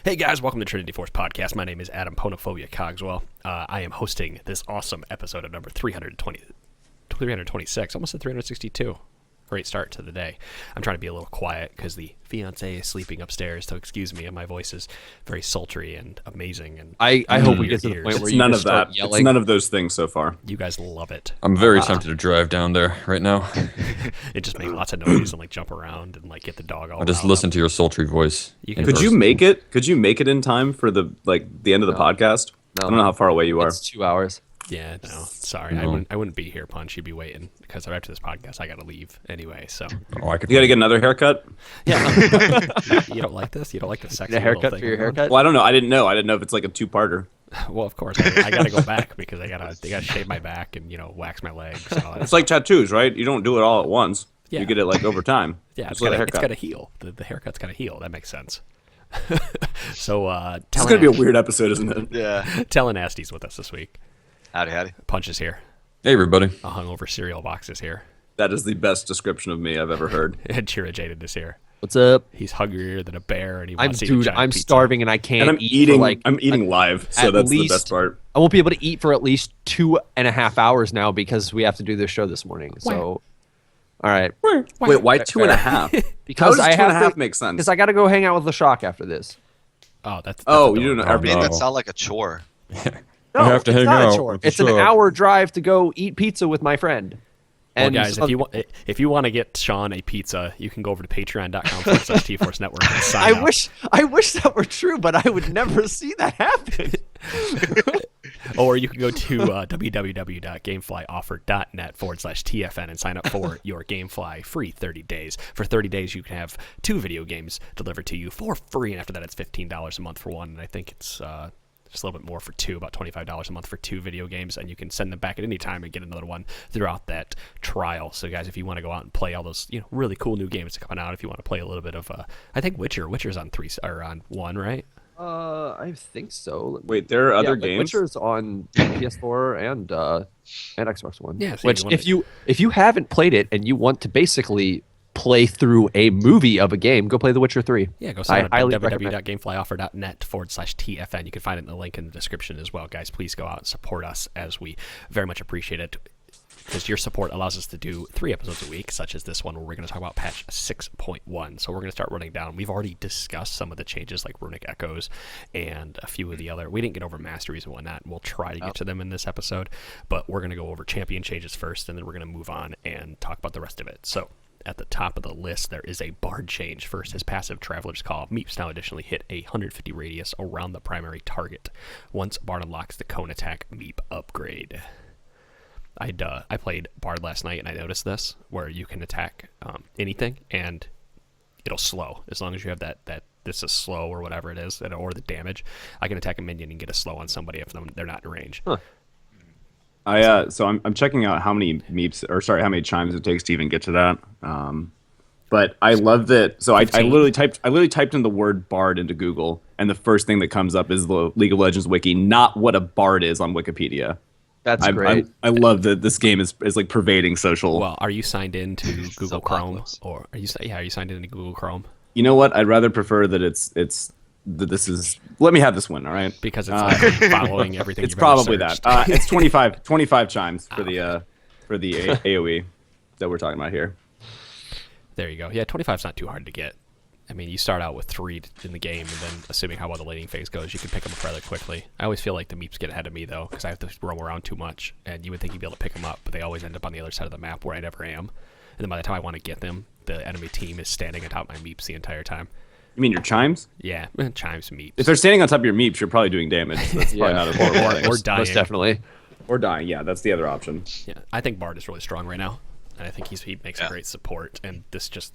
Hey guys, welcome to Trinity Force Podcast. My name is Adam Ponophobia Cogswell. I am hosting this awesome episode of number 326, almost at 362. Great start to the day. I'm trying to be a little quiet because the fiance is sleeping upstairs, so excuse me, and my voice is very sultry and amazing. And I hope we get to the point where you none just of that. start yelling. It's none of those things so far. you guys love it. I'm very tempted to drive down there right now. It just makes lots of noise and like jump around and like get the dog all I just riled listen up. to your sultry voice. Could you make it? Could you make it in time for the end of the podcast? No. I don't know how far away you are. It's 2 hours. Yeah, no, sorry. No. I wouldn't be here, Punch. You'd be waiting because after this podcast, I got to leave anyway. So, Oh, I could. You got to get another haircut. yeah. You don't like this? You don't like the sexy Get a little haircut thing for your I'm on? haircut? Well, I don't know. I didn't know. I didn't know if it's like a two-parter. Well, of course, I got to go back because they got to shave my back and wax my legs. And all that It's like tattoos, right? You don't do it all at once. Yeah. You get it like over time. yeah, Just it's like a got haircut. to heal. The haircut's got to heal. That makes sense. So, It's gonna be a weird episode, isn't it? Yeah. Telanasty's with us this week. Howdy. Punch is here. Hey, everybody. A hungover cereal box is here. That is the best description of me I've ever heard. And Chira Jaded is here. What's up? He's hungrier than a bear, and he I'm wants to eat a giant I'm pizza. starving and I can't And I'm eat eating. for like I'm eating live, so at that's the least- best part. I won't be able to eat for at least 2.5 hours now because we have to do this show this morning. So, all right, Wait, why 2.5? because How does I two and a have half to, make sense? because I got to go hang out with LeShock after this. Oh, that's Oh, adorable. you don't know. Oh, Made no. that sound like a chore. No, I have to it's hang not a out chore. with the It's an show. hour drive to go eat pizza with my friend. Well, And guys, so- if you want to get Sean a pizza, you can go over to patreon.com/T-Force Network and sign up. I wish that were true, but I would never see that happen. Or you can go to www.gameflyoffer.net/TFN and sign up for your Gamefly free 30 days. For 30 days, you can have 2 video games delivered to you for free, and after that, it's $15 a month for one. And I think it's just a little bit more for 2, about $25 a month for 2 video games, and you can send them back at any time and get another one throughout that trial. So, guys, if you want to go out and play all those really cool new games coming out, if you want to play a little bit of, I think Witcher's on 3 or on 1, right? I think so. Wait, there are Yeah, other like games. Witcher's on PS4 and Xbox One. Yeah, so Which, you wanna- if you haven't played it and you want to basically play through a movie of a game, go play The Witcher 3. Yeah, go sign up I at highly recommend. www.gameflyoffer.net/TFN. You can find it in the link in the description as well. Guys, please go out and support us as we very much appreciate it. Because your support allows us to do 3 episodes a week, such as this one, where we're going to talk about patch 6.1. So we're going to start running down. We've already discussed some of the changes, like Runic Echoes and a few of the other. We didn't get over masteries and whatnot, and we'll try to get to them in this episode. But we're going to go over champion changes first, and then we're going to move on and talk about the rest of it. So at the top of the list, there is a Bard change. First, his passive Traveler's Call. Meeps now additionally hit a 150 radius around the primary target. Once Bard unlocks the Cone Attack Meep upgrade. I played Bard last night and I noticed this, where you can attack anything and it'll slow as long as you have that this is slow or whatever it is, or the damage. I can attack a minion and get a slow on somebody if they're not in range. Huh. So I'm checking out how many how many chimes it takes to even get to that. But I love that. So I 15. literally typed in the word bard into Google, and the first thing that comes up is the League of Legends wiki, not what a bard is on Wikipedia. That's great. I love that this game is like pervading social. Well, are you signed into Google So Chrome, populous. or are you signed into Google Chrome? You know what? I'd rather prefer that it's that this is. Let me have this one, all right? Because it's like following everything. It's you've ever probably that. searched. It's 25 chimes for the AOE that we're talking about here. There you go. Yeah, 25's not too hard to get. I mean, you start out with 3 in the game, and then assuming how well the laning phase goes, you can pick them up rather quickly. I always feel like the Meeps get ahead of me, though, because I have to roam around too much, and you would think you'd be able to pick them up, but they always end up on the other side of the map where I never am. And then by the time I want to get them, the enemy team is standing atop my Meeps the entire time. You mean your chimes? Yeah, chimes, Meeps. If they're standing on top of your meeps, you're probably doing damage. That's probably not a horrible thing. or dying. Most definitely. Or dying. Yeah, that's the other option. Yeah, I think Bard is really strong right now, and I think he makes a Yeah. great support, and this just,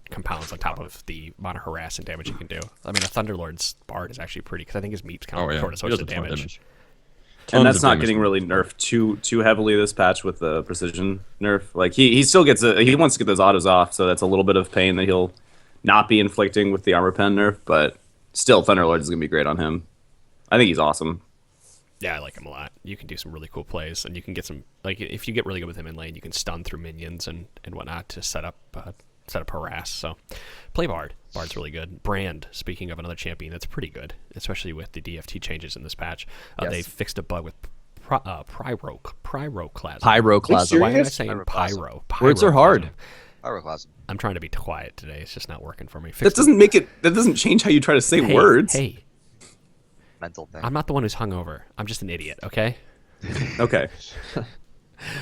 compounds on top of the amount of harass and damage he can do. I mean, a Thunderlord's Bard is actually pretty, because I think his Meeps count Oh, yeah. toward a He source does of a ton of damage. damage. And Tons that's of not damage. getting really nerfed too heavily this patch with the precision nerf. Like he still gets he wants to get those autos off, so that's a little bit of pain that he'll not be inflicting with the armor pen nerf, but still Thunderlord is gonna be great on him. I think he's awesome. Yeah, I like him a lot. You can do some really cool plays, and you can get some, like, if you get really good with him in lane, you can stun through minions and whatnot to set up instead of harass. So play Bard. Bard's really good. Brand, speaking of another champion, that's pretty good, especially with the DFT changes in this patch. Yes. They fixed a bug with pyroclasm. Pyroclasm. Why am I serious? saying Pyroclasm. Words are hard. Pyroclasm. I'm trying to be quiet today. It's just not working for me. That doesn't make it. That doesn't change how you try to say words. Hey, Mental thing. I'm not the one who's hungover. I'm just an idiot, okay? Okay.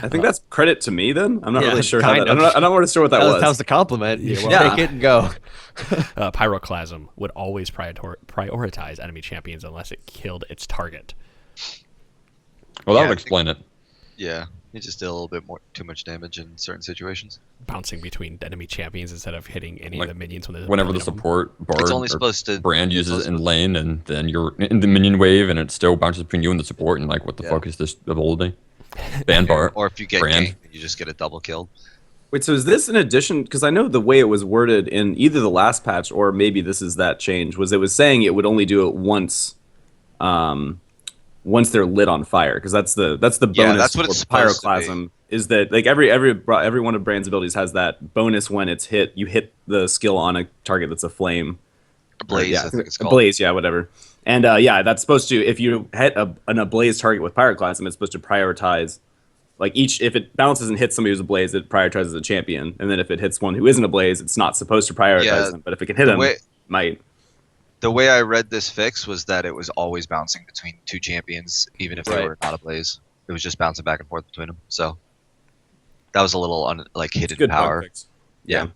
I think that's credit to me then. I'm not Yeah, really sure how kind that. of. I'm not really sure what that was. That was the compliment. You should well- take it and go. Pyroclasm would always prioritize enemy champions unless it killed its target. Well, that Yeah, would I think- explain it. Yeah, it just did a little bit too much damage in certain situations. Bouncing between enemy champions instead of hitting any Like, of the minions when there's a Whenever the billion of them. support bard It's only or supposed to- brand uses it in lane, and then you're in the minion wave, and it still bounces between you and the support, and like, what the Yeah. fuck is this ability? Ban bar. Or if you get brand. ganked, you just get a double kill. Wait, so is this in addition? Because I know the way it was worded in either the last patch or maybe this is that change. Was it was saying it would only do it once, once they're lit on fire. Because that's the bonus. Yeah, that's what it's for supposed to be. pyroclasm. Is that like every one of Brand's abilities has that bonus when it's hit. You hit the skill on a target that's a flame. Blaze, yeah, I think it's a called. blaze, yeah, whatever. And yeah, that's supposed to, if you hit an ablaze target with pyroclasm, it's supposed to prioritize, like if it bounces and hits somebody who's ablaze, it prioritizes a champion. And then if it hits one who isn't ablaze, it's not supposed to prioritize Yeah, them. But if it can hit the them, way- it might. The way I read this fix was that it was always bouncing between two champions, even if they Right. were not ablaze. It was just bouncing back and forth between them. So that was a little hidden Good bug power. fix. Yeah.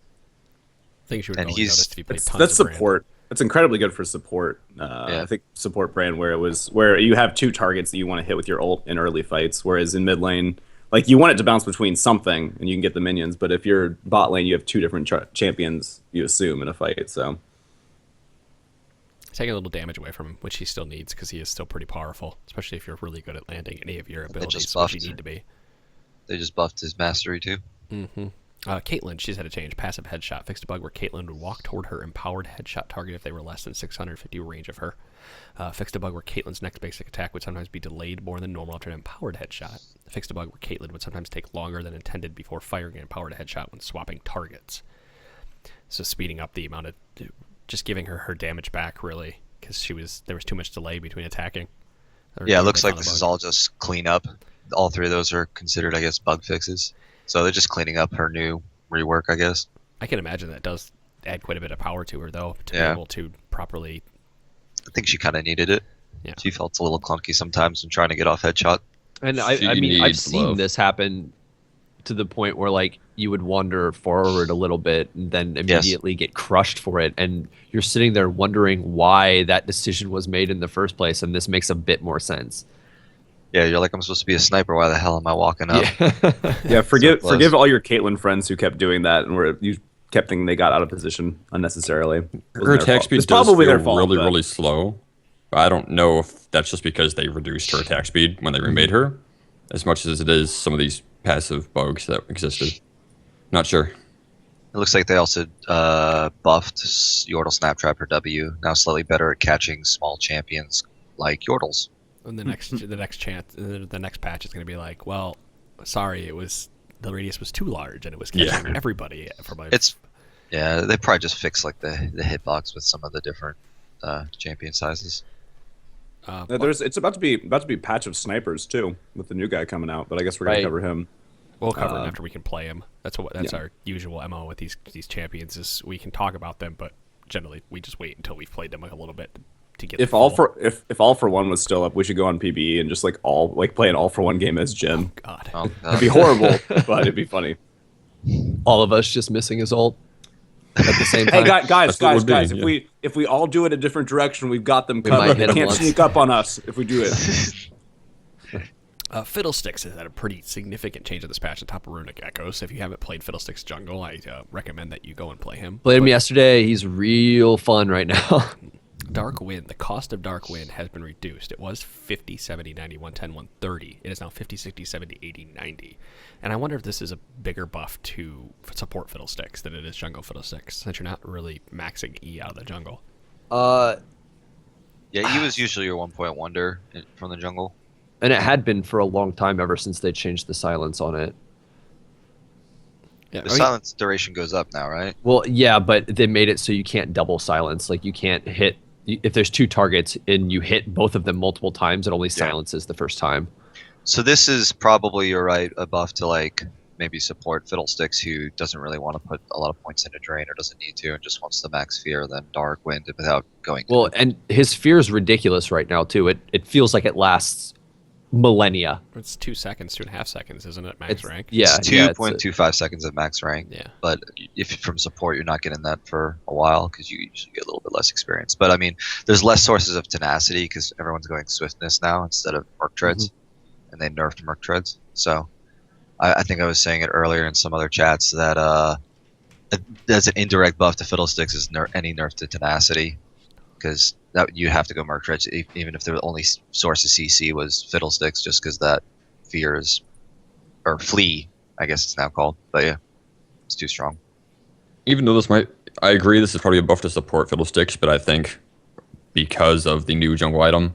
Things you would And only he's- notice if you played tons That's of Brand. support. That's incredibly good for support. Yeah. I think support Brand where you have two targets that you want to hit with your ult in early fights, whereas in mid lane, like you want it to bounce between something and you can get the minions, but if you're bot lane, you have two different champions you assume in a fight. So Taking a little damage away from him, which he still needs because he is still pretty powerful, especially if you're really good at landing any of your they abilities, just which you buffed. need to be. They just buffed his mastery too. Caitlyn, she's had a change. Passive headshot fixed a bug where Caitlyn would walk toward her empowered headshot target if they were less than 650 range of her. Fixed a bug where Caitlyn's next basic attack would sometimes be delayed more than normal after an empowered headshot. Fixed a bug where Caitlyn would sometimes take longer than intended before firing an empowered headshot when swapping targets. So speeding up the amount of, just giving her damage back really, because there was too much delay between attacking. Yeah, it They looks like found a this bug. is all just clean up. All three of those are considered, I guess, bug fixes. So they're just cleaning up her new rework, I guess. I can imagine that does add quite a bit of power to her, though, to Yeah. be able to properly. I think she kind of needed it. Yeah. She felt a little clunky sometimes when trying to get off headshot. And She I mean, I've needs seen love. this happen to the point where like you would wander forward a little bit and then immediately get crushed for it, and you're sitting there wondering why that decision was made in the first place. And this makes a bit more sense. Yeah, you're like, I'm supposed to be a sniper. Why the hell am I walking up? Yeah. yeah, close. forgive all your Caitlyn friends who kept doing that and you kept thinking they got out of position unnecessarily. It wasn't Her their attack fault. speed It's does probably feel their fault, really, but- really slow. But I don't know if that's just because they reduced her attack speed when they remade her, as much as it is some of these passive bugs that existed. Not sure. It looks like they also buffed Yordle Snaptrap or W. Now slightly better at catching small champions like Yordles. And the next the next patch is going to be like, well, sorry, the radius was too large and it was catching Yeah. everybody from a. Yeah, they probably just fixed like the hitbox with some of the different champion sizes. It's about to be patch of snipers too with the new guy coming out, but I guess we're gonna Right. cover him. We'll cover it after we can play him. That's yeah. our usual MO with these champions is we can talk about them, but generally we just wait until we've played them a little bit to get. If the all full- if all for one was still up, we should go on PBE and just play an all for one game as Jin. God. Oh, It'd be horrible, but it'd be funny. All of us just missing his ult at the same time. Hey guys, That's what it would be, guys! yeah. If we all do it a different direction, we've got them might covered. They hit 'em can't once. sneak up on us if we do it. Fiddlesticks has had a pretty significant change in this patch on top of Runic Echo. So if you haven't played Fiddlesticks Jungle, I recommend that you go and play him. Played him yesterday. He's real fun right now. Dark Wind, the cost of Dark Wind has been reduced. It was 50, 70, 90, 110, 130. It is now 50, 60, 70, 80, 90. And I wonder if this is a bigger buff to support Fiddlesticks than it is Jungle Fiddlesticks, since you're not really maxing E out of the jungle. Yeah, he was usually your 1-point wonder from the jungle. And it had been for a long time, ever since they changed the silence on it. Yeah, The silence duration goes up now, right? Well, yeah, but they made it so you can't double silence. Like you can't hit if there's 2 targets and you hit both of them multiple times, it only silences the first time. So this is probably, you're right, a buff to like maybe support Fiddlesticks, who doesn't really want to put a lot of points into Drain or doesn't need to, and just wants the max fear, then Dark Wind without going. Well, and his fear is ridiculous right now too. It feels like it lasts millennia. It's 2 seconds, 2.5 seconds, isn't it? Max It's, rank. Yeah, it's yeah, 2.25 seconds at max rank. Yeah. But if from support, you're not getting that for a while because you usually get a little bit less experience. But I mean, there's less sources of tenacity because everyone's going swiftness now instead of Merc Treads, and they nerfed Merc Treads. So I think I was saying it earlier in some other chats that there's an indirect buff to Fiddlesticks is any nerf to tenacity, because that you have to go Merc Treads even if the only source of CC was Fiddlesticks, just because that fear is, or flee, I guess it's now called. But yeah, it's too strong. Even though I agree this is probably a buff to support Fiddlesticks, but I think because of the new jungle item,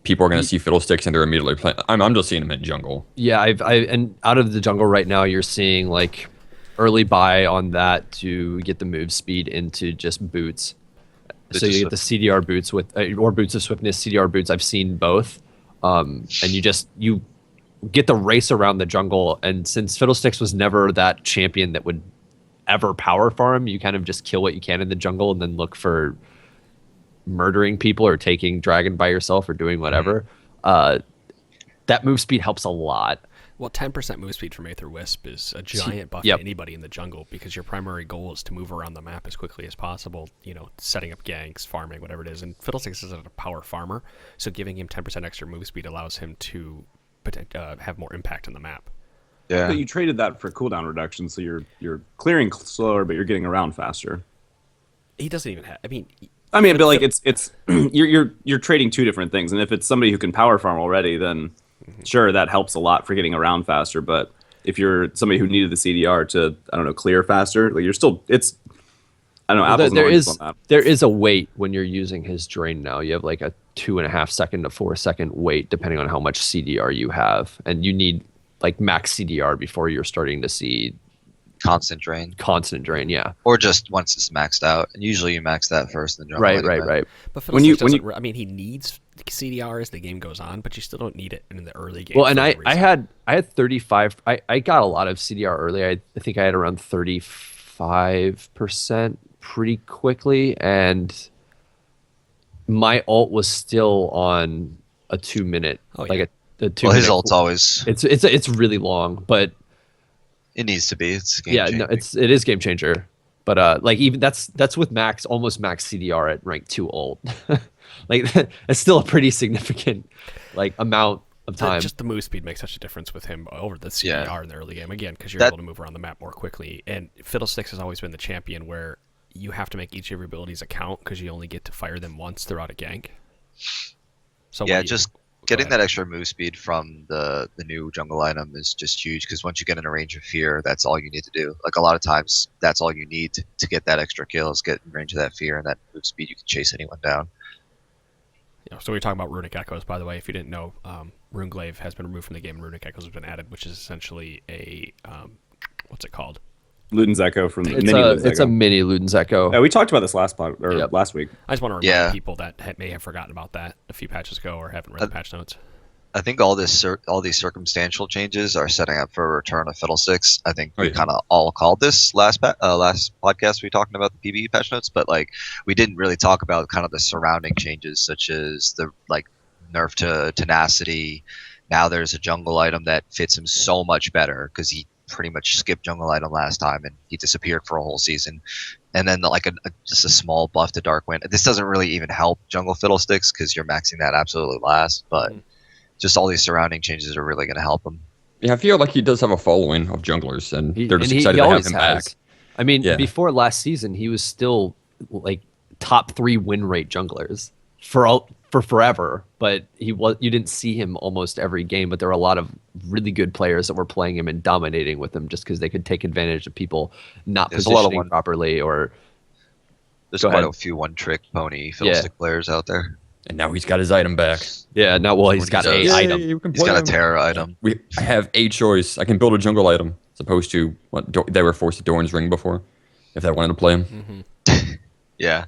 people are going to see Fiddlesticks and they're immediately playing. I'm just seeing them in jungle. Yeah, and out of the jungle right now, you're seeing like early buy on that to get the move speed into just boots. So you get the CDR boots with or boots of swiftness, CDR boots. I've seen both, and you get the race around the jungle. And since Fiddlesticks was never that champion that would ever power farm, you kind of just kill what you can in the jungle and then look for murdering people or taking dragon by yourself or doing whatever. That move speed helps a lot. Well, 10% move speed from Aether Wisp is a giant buff Yep. to anybody in the jungle, because your primary goal is to move around the map as quickly as possible, setting up ganks, farming, whatever it is. And Fiddlesticks isn't a power farmer, so giving him 10% extra move speed allows him to have more impact on the map. Yeah. But you traded that for cooldown reduction, so you're clearing slower, but you're getting around faster. He doesn't even have... but like it's you're trading 2 different things, and if it's somebody who can power farm already, then sure, that helps a lot for getting around faster. But if you're somebody who needed the CDR to clear faster, like you're still apples and oranges on that. There is a wait when you're using his drain now. You have like a 2.5 second to 4 second wait depending on how much CDR you have, and you need like max CDR before you're starting to see Constant drain. Yeah. Or just once it's maxed out. And usually you max that first and then jump Right. But Fiddlesticks he needs CDR as the game goes on, but you still don't need it in the early game. Well, and I had 35. I got a lot of CDR early. I think I had around 35% pretty quickly, and my ult was still on a 2 minute. Oh, yeah. Like a 2 Well, minute. his ult's always. It's really long, but It needs to be. It's game changing. it is game changer. But like even that's with almost max CDR at rank 2 ult. Like it's still a pretty significant like amount of time. Just the move speed makes such a difference with him over the CDR in the early game, again, because you're able to move around the map more quickly. And Fiddlesticks has always been the champion where you have to make each of your abilities account because you only get to fire them once throughout a gank. So Yeah, just getting that extra move speed from the new jungle item is just huge, because once you get in a range of fear, that's all you need to do. Like a lot of times, that's all you need to get that extra kill is get in range of that fear, and that move speed you can chase anyone down. So we were talking about Runic Echoes, by the way. If you didn't know, Runeglaive has been removed from the game and Runic Echoes has been added, which is essentially a what's it called? Luden's Echo from the mini It's Luden's a Echo. mini Luden's Echo. Yeah, we talked about this last week. I just want to remind people that may have forgotten about that a few patches ago or haven't read the patch notes. I think all these circumstantial changes are setting up for a return of Fiddlesticks. I think we kind of all called this last podcast we talking about the PvE patch notes, but like we didn't really talk about kind of the surrounding changes, such as the like nerf to tenacity. Now there's a jungle item that fits him so much better because he pretty much skipped jungle item last time and he disappeared for a whole season. And then like just a small buff to Dark Wind. This doesn't really even help jungle Fiddlesticks because you're maxing that absolutely last, but just all these surrounding changes are really going to help him. Yeah, I feel like he does have a following of junglers, and they're just excited to have him back. I mean, before last season, he was still like top 3 win rate junglers for forever. But you didn't see him almost every game. But there were a lot of really good players that were playing him and dominating with him just because they could take advantage of people not positioning properly. Or there's quite a few one-trick pony Fiddlestick players out there. And now he's got his item back. Yeah, he's got an item. He's got a terror item. I have a choice. I can build a jungle item. as opposed to what they were forced to Doran's Ring before, if they wanted to play him. Yeah.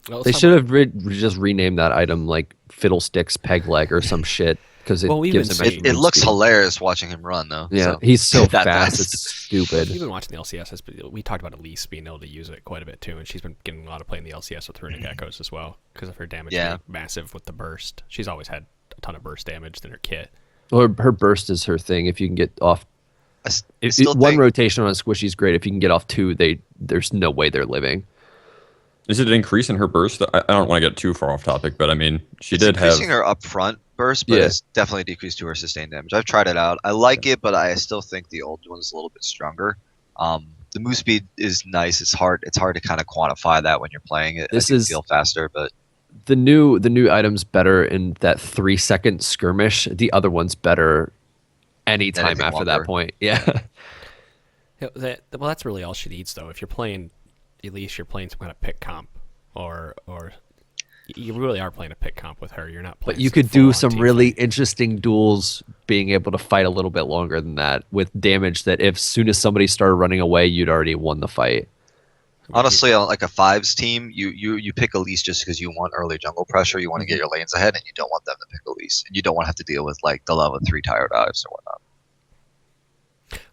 Well, They should have just renamed that item like Fiddlesticks Peg Leg or some shit because it Well, we've gives been him seeing- extra It looks speed. hilarious watching him run, though. Yeah, So, he's so that fast. It's stupid. You've been watching the LCS. We talked about Elise being able to use it quite a bit too, and she's been getting a lot of play in the LCS with Runic Echoes as well because of her damage Yeah. being massive with the burst. She's always had a ton of burst damage in her kit. Or her burst is her thing. If you can get off I still one think rotation on a squishy is great. If you can get off two, there's no way they're living. Is it an increase in her burst? I don't want to get too far off topic, but I mean, she it's did have. increasing her upfront burst, but Yeah. it's definitely decreased to her sustained damage. I've tried it out. I like it, but I still think the old one's a little bit stronger. The move speed is nice. It's hard to kind of quantify that when you're playing it. This I can is- feel faster, but The new item's better in that 3-second skirmish. The other one's better anytime Anything after longer. that point. Yeah. Yeah, well, that's really all she needs though. If you're playing Elise, you're playing some kind of pick comp, or you really are playing a pick comp with her. You're not playing. But you some could do full-on some team really fight. interesting duels being able to fight a little bit longer than that with damage that if soon as somebody started running away, you'd already won the fight. honestly, on like a fives team, you pick Elise just because you want early jungle pressure. You want to get your lanes ahead, and you don't want them to pick Elise, and you don't want to have to deal with like the level 3 tire dives or whatnot.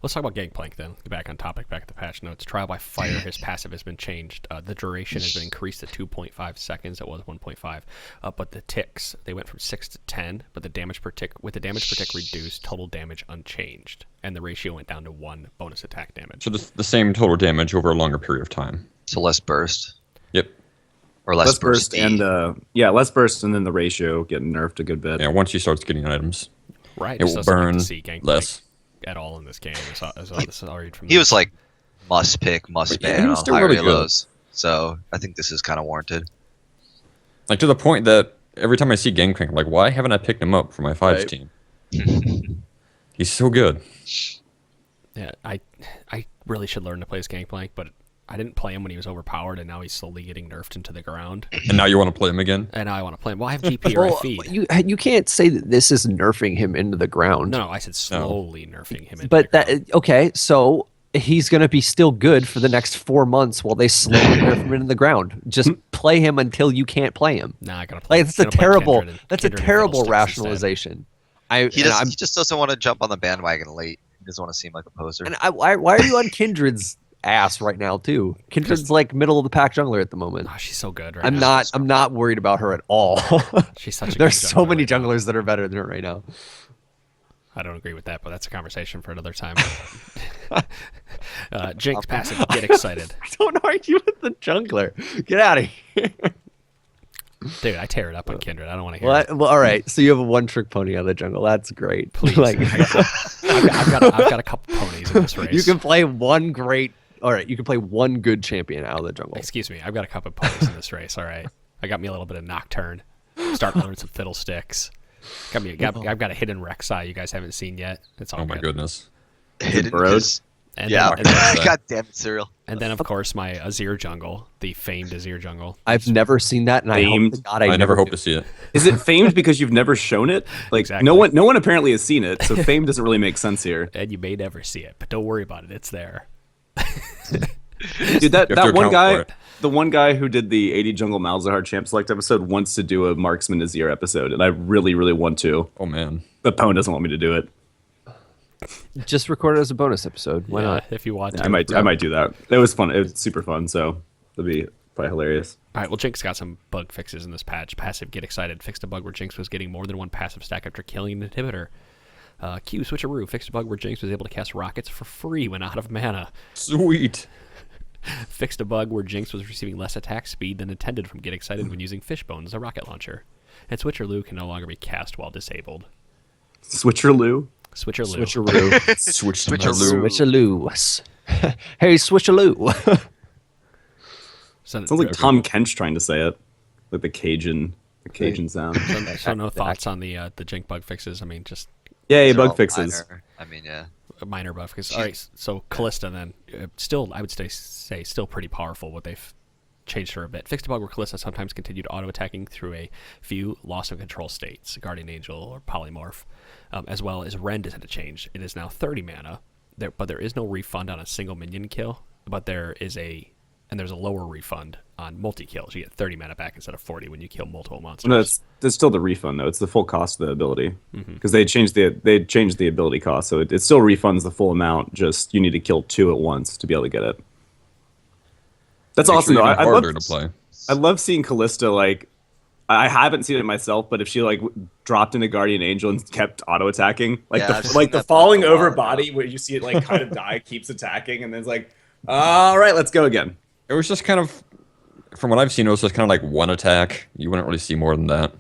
Let's talk about Gangplank then. Get back on topic, back at the patch notes. Trial by Fire, his passive has been changed. The duration has been increased to 2.5 seconds. It was 1.5. But the ticks, they went from 6 to 10, but the damage per tick, with the damage per tick reduced, total damage unchanged. And the ratio went down to 1 bonus attack damage. So the same total damage over a longer period of time. So less burst Yep. or less, Less burst speed. and less burst, and then the ratio getting nerfed a good bit. Yeah. Once she starts getting items, Right. it just will doesn't like burn to see Gangplank less. at all in this game. As I'll read from He this. was like must pick, must But yeah, he ban was on still higher really good. lows. So I think this is kind of warranted. Like to the point that every time I see Gangplank, I'm like, why haven't I picked him up for my fives Right. team? He's so good. Yeah, I really should learn to play as Gangplank, but I didn't play him when he was overpowered, and now he's slowly getting nerfed into the ground. And now you want to play him again? And now I want to play him. Well, I have GP or I Well, feed. you can't say that this is nerfing him into the ground. No, I said slowly nerfing him. Into But the ground. that okay, so he's going to be still good for the next 4 months while they slowly nerf him into the ground. Just play him until you can't play him. Nah, I gotta play. Like that's a gonna play terrible Kindred and- that's a Kindred and terrible Fiddlesticks instead. rationalization. He just doesn't want to jump on the bandwagon late. He doesn't want to seem like a poser. why are you on Kindred's ass right now too? Kindred's like middle of the pack jungler at the moment. Oh, she's so good right I'm now. not worried about her at all. She's such a There's good so jungler many right now. junglers that are better than her right now. I don't agree with that, but that's a conversation for another time. Jinx passive, get excited. Don't argue with the jungler. Get out of here. Dude, I tear it up on Kindred. I don't want to hear Well, it. well, all right. So you have a one-trick pony out of the jungle. That's great. Please. Like, I've got a couple ponies in this race. you can play one great. All right, you can play one good champion out of the jungle. Excuse me, I've got a couple ponies in this race. All right, I got me a little bit of Nocturne. Starting to learn some Fiddlesticks. I've got a hidden Rek'Sai you guys haven't seen yet. It's all Oh my good. goodness. Hidden burrowed? is- And Yeah. then, and, then, God damn it, Cyril. and then, of course, my Azir jungle, the famed Azir jungle. I've never seen that, and I hope Famed. to God I never hope do. to see it. Is it famed because you've never shown it? Like Exactly. no one apparently has seen it, so fame doesn't really make sense here. And you may never see it, but don't worry about it. It's there. Dude, that You have to one account guy, for it. the one guy who did the 80 Jungle Malzahar Champ Select episode wants to do a Marksman Azir episode, and I really, really want to. Oh man. But Pone doesn't want me to do it. Just record it as a bonus episode. Why Yeah, not? if you want to. I might do that. It was fun. It was super fun, so it'll be probably hilarious. All right, well, Jinx got some bug fixes in this patch. Passive Get Excited fixed a bug where Jinx was getting more than one passive stack after killing an inhibitor. Q Switcheroo fixed a bug where Jinx was able to cast rockets for free when out of mana. Sweet. Fixed a bug where Jinx was receiving less attack speed than intended from Get Excited when using Fishbone as a rocket launcher. And Switcheroo can no longer be cast while disabled. Switcherloo. Switcheroo. Switcheroo. Switch to Switcheroo. Switcheroo. Hey, Switcheroo. So, Sounds like Tom Kench trying to say it, like the Cajun sound. so no thoughts on the Jinx bug fixes. I mean, just Yay, They're all bug fixes. minor. I mean, yeah. a minor buff. Because all right, so Callista then still, I would say still pretty powerful. What they've changed her a bit. Fixed a bug where Callista sometimes continued auto attacking through a few loss of control states, Guardian Angel or Polymorph, as well as Rend has had a change. It is now 30 mana. there is no refund on a single minion kill, but there's a lower refund on multi kills. You get 30 mana back instead of 40 when you kill multiple monsters. No, it's still the refund though. It's the full cost of the ability because they changed the ability cost, so it still refunds the full amount. Just you need to kill 2 at once to be able to get it. That's Makes awesome it though. even harder to play. I love seeing Callista like. I haven't seen it myself, but if she like dropped into Guardian Angel and kept auto attacking, like Yeah, I've the seen that falling for a while over now. body where you see it like kind of die, keeps attacking, and then it's like, all right, let's go again. It was just kind of, from what I've seen, it was just kind of like one attack. You wouldn't really see more than that.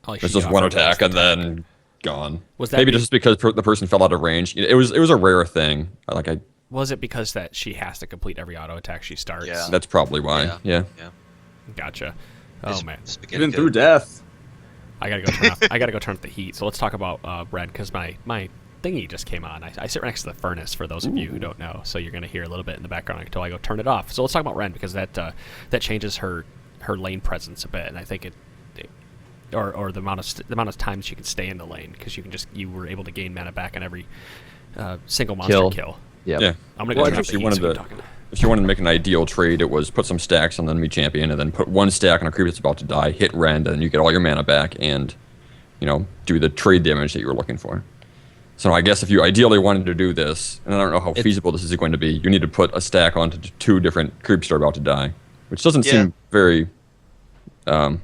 Oh, It's just one attack and then gone. Was that maybe be- just because the person fell out of range? It was a rare thing. Was it because that she has to complete every auto attack she starts? Yeah. That's probably why. Yeah. Gotcha. Oh man, Spaghetti Even kid. through death. I gotta go turn off. I gotta go turn off the heat. So let's talk about Red because my thingy just came on. I sit right next to the furnace for those of you who don't know. So you're gonna hear a little bit in the background until I go turn it off. So let's talk about Ren because that changes her lane presence a bit, and I think or the amount of times you can stay in the lane because you were able to gain mana back on every single monster kill. Yeah. I'm gonna go turn off the heat. So we're talking. If you wanted to make an ideal trade, it was put some stacks on the enemy champion and then put one stack on a creep that's about to die, hit Rend, and then you get all your mana back and, do the trade damage that you were looking for. So I guess if you ideally wanted to do this, and I don't know how feasible this is going to be, you need to put a stack onto 2 different creeps that are about to die, which doesn't seem very It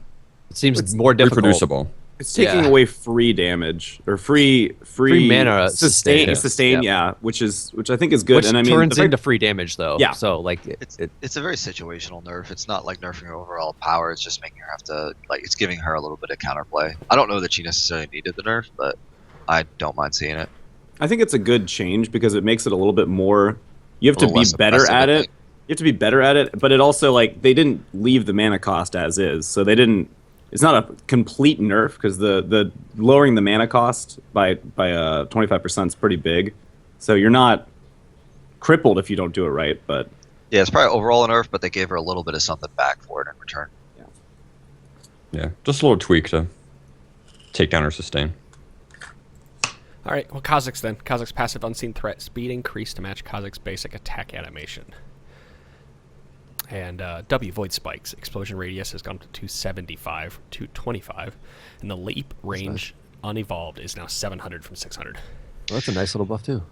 seems more difficult. reproducible. It's taking Yeah. away free damage or free mana sustain, sustain, yeah, which I think is good. Which and I mean, turns the fact- into free damage though. Yeah. So like It's a very situational nerf. It's not like nerfing her overall power. It's just making her have to it's giving her a little bit of counterplay. I don't know that she necessarily needed the nerf, but I don't mind seeing it. I think it's a good change because it makes it a little bit more. You have A to little be less better oppressive, at I it. think. You have to be better at it, but it also they didn't leave the mana cost as is, so they didn't. It's not a complete nerf because the lowering the mana cost by 25% is pretty big, so you're not crippled if you don't do it right. But Yeah, it's probably overall a nerf, but they gave her a little bit of something back for it in return. Yeah, just a little tweak to take down or sustain. All right, well, Kha'Zix then. Kha'Zix passive unseen threat speed increase to match Kha'Zix basic attack animation. And W Void Spikes. Explosion radius has gone up to 275, 225. And the leap range unevolved is now 700 from 600. well, that's a nice little buff too.